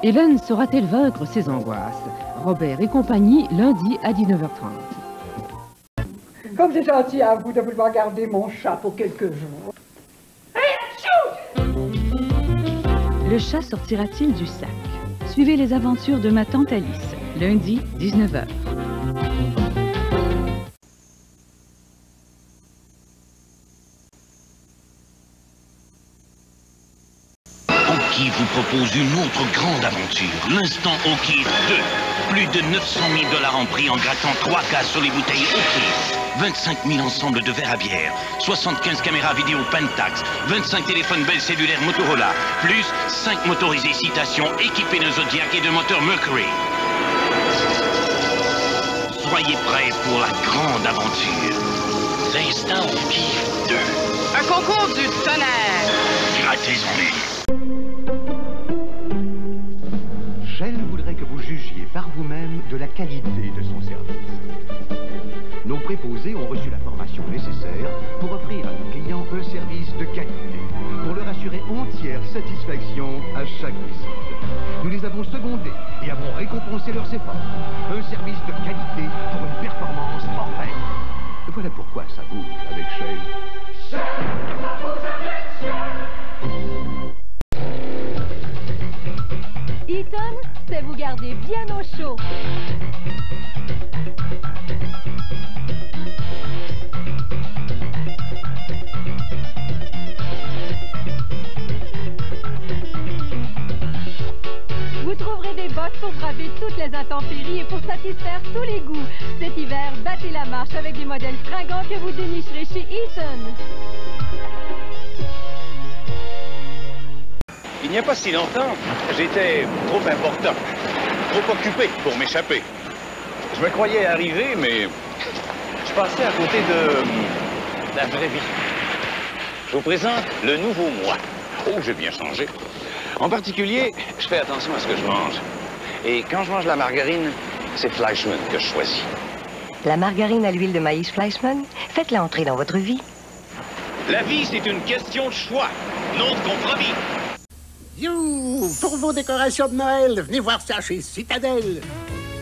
Hélène saura-t-elle vaincre ses angoisses? Robert et compagnie, lundi à 19h30. Comme c'est gentil à vous de vouloir garder mon chat pour quelques jours. Le chat sortira-t-il du sac? Suivez les aventures de ma tante Alice, lundi, 19h. Oki vous propose une autre grande aventure, l'instant Oki 2. Plus de 900 000 $ en prix en grattant 3 cases sur les bouteilles Oki. 25 000 ensembles de verres à bière, 75 caméras vidéo Pentax, 25 téléphones Bell cellulaires Motorola, plus 5 motorisés Citation équipés de Zodiac et de moteurs Mercury. Soyez prêts pour la grande aventure. L'instant Oki 2. Un concours du tonnerre. Grattez-en-les. Shell voudrait que vous jugiez par vous-même de la qualité de son service. Nos préposés ont reçu la formation nécessaire pour offrir à nos clients un service de qualité, pour leur assurer entière satisfaction à chaque visite. Nous les avons secondés et avons récompensé leurs efforts. Un service de qualité pour une performance hors pair. Voilà pourquoi ça bouge avec Shell. Shell, ça bouge avec Shell. Eaton, c'est vous garder bien au chaud. Vous trouverez des bottes pour braver toutes les intempéries et pour satisfaire tous les goûts. Cet hiver, battez la marche avec des modèles fringants que vous dénicherez chez Eaton. Il n'y a pas si longtemps, j'étais trop important, trop occupé pour m'échapper. Je me croyais arrivé, mais je passais à côté de la vraie vie. Je vous présente le nouveau moi. Oh, j'ai bien changé. En particulier, je fais attention à ce que je mange. Et quand je mange la margarine, c'est Fleischmann que je choisis. La margarine à l'huile de maïs Fleischmann, faites-la entrer dans votre vie. La vie, c'est une question de choix, non de compromis. You! Pour vos décorations de Noël, venez voir ça chez Citadel.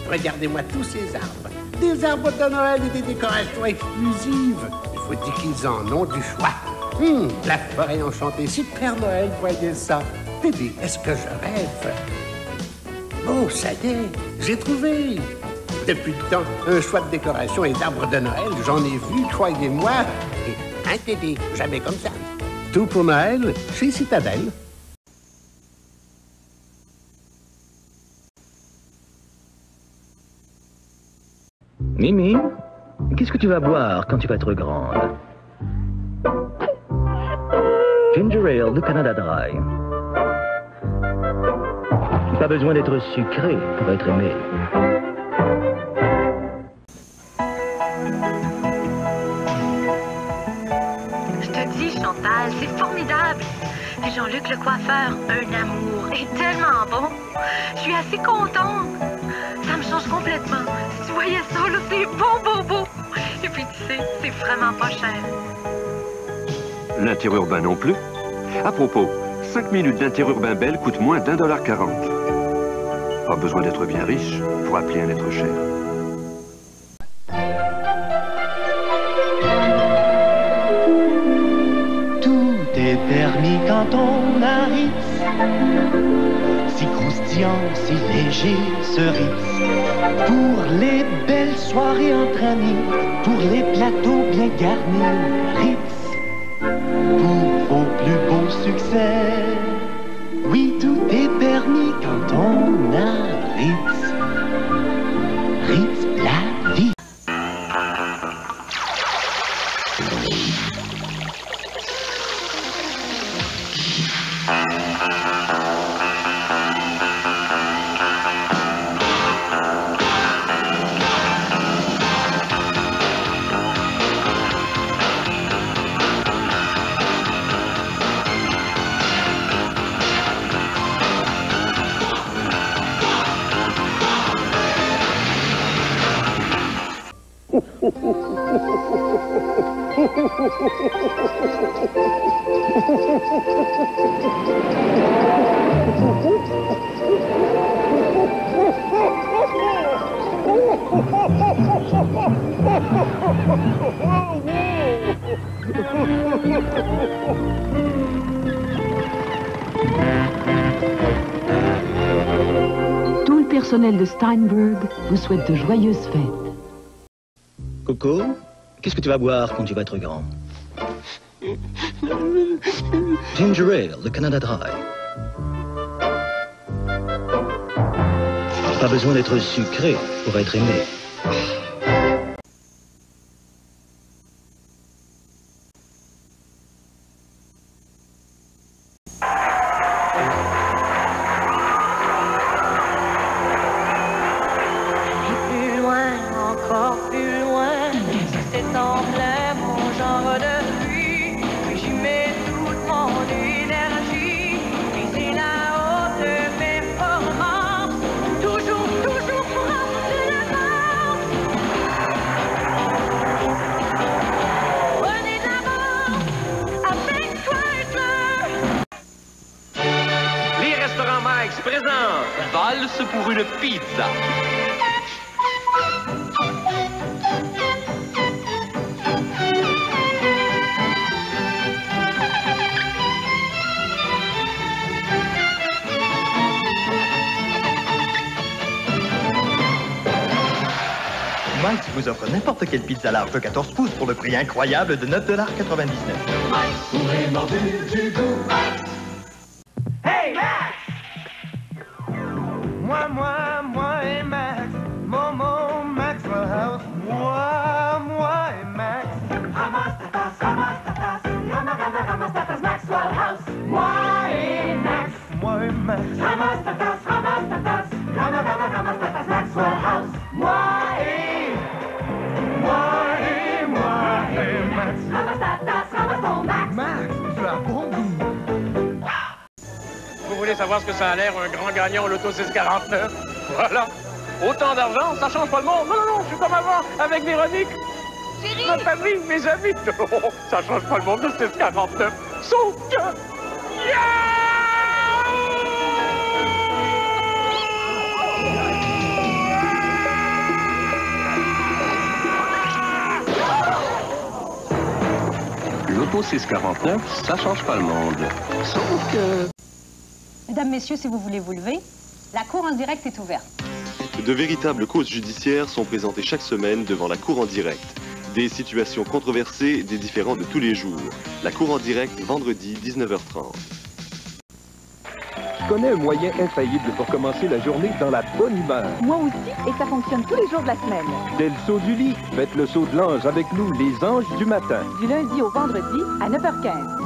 Regardez-moi tous ces arbres. Des arbres de Noël et des décorations exclusives. Il faut dire qu'ils en ont du choix. La forêt enchantée, Super Noël, voyez ça. Bébé, est-ce que je rêve? Bon, ça y est, j'ai trouvé. Depuis le temps, un choix de décoration et d'arbres de Noël, j'en ai vu, croyez-moi. Et un bébé, jamais comme ça. Tout pour Noël, chez Citadel. Mimi, qu'est-ce que tu vas boire quand tu vas être grande? Ginger Ale de Canada Dry. Pas besoin d'être sucré pour être aimé. Je te dis, Chantal, c'est formidable. Et Jean-Luc le coiffeur, un amour, est tellement bon. Je suis assez contente. Ça me change complètement. Si tu voyais ça, là, c'est beau. Et puis, tu sais, c'est vraiment pas cher. L'interurbain non plus. À propos, 5 minutes d'interurbain belle coûtent moins d'1,40 $. Pas besoin d'être bien riche pour appeler un être cher. Tout est permis quand on a Ritz. Si croustillant, si léger ce Ritz. Pour les belles soirées entre amis, pour les plateaux bien garnis, Ritz. Pour vos plus beaux succès, oui, tout est permis quand on a Ritz. Ritz, la vie. Tout le personnel de Steinberg vous souhaite de joyeuses fêtes. Coco, qu'est-ce que tu vas boire quand tu vas être grand? Ginger Ale de Canada Dry. Pas besoin d'être sucré pour être aimé. Plus loin, encore plus loin, c'est en plein mon genre de vie. J'y mets toute mon énergie, et c'est la haute performance. Toujours proche de l'avance. Prenez de l'avance avec Chrysler. Les restaurants Mike's présentent Valse pour une pizza. Mike's vous offre n'importe quelle pizza large de 14 pouces pour le prix incroyable de 9,99 $. Mike's, pour les mordus du goût. Mike's! Hey Max! Moi et Max, Momo Maxwell House. Moi et Max. Ramastatas, Ramastatas, Maxwell House. Moi et Max. Ramastatas, Ramastatas, Maxwell House. Moi et Max. Ramastatas, Ramaston Max. Max, tu as bon goût. Vous voulez savoir ce que ça a l'air, un grand gagnant au loto 649? Voilà. Autant d'argent, ça change pas le monde. Non, je suis comme avant, avec Véronique. Chérie! Ma famille, mes amis. Non, ça change pas le monde, le 649. Sauf que... L'auto 649, ça change pas le monde. Sauf que... Mesdames, Messieurs, si vous voulez vous lever, la cour en direct est ouverte. De véritables causes judiciaires sont présentées chaque semaine devant la Cour en direct. Des situations controversées, des différends de tous les jours. La Cour en direct, vendredi, 19h30. Je connais un moyen infaillible pour commencer la journée dans la bonne humeur. Moi aussi, et ça fonctionne tous les jours de la semaine. Dès le saut du lit, faites le saut de l'ange avec nous, les anges du matin. Du lundi au vendredi à 9h15.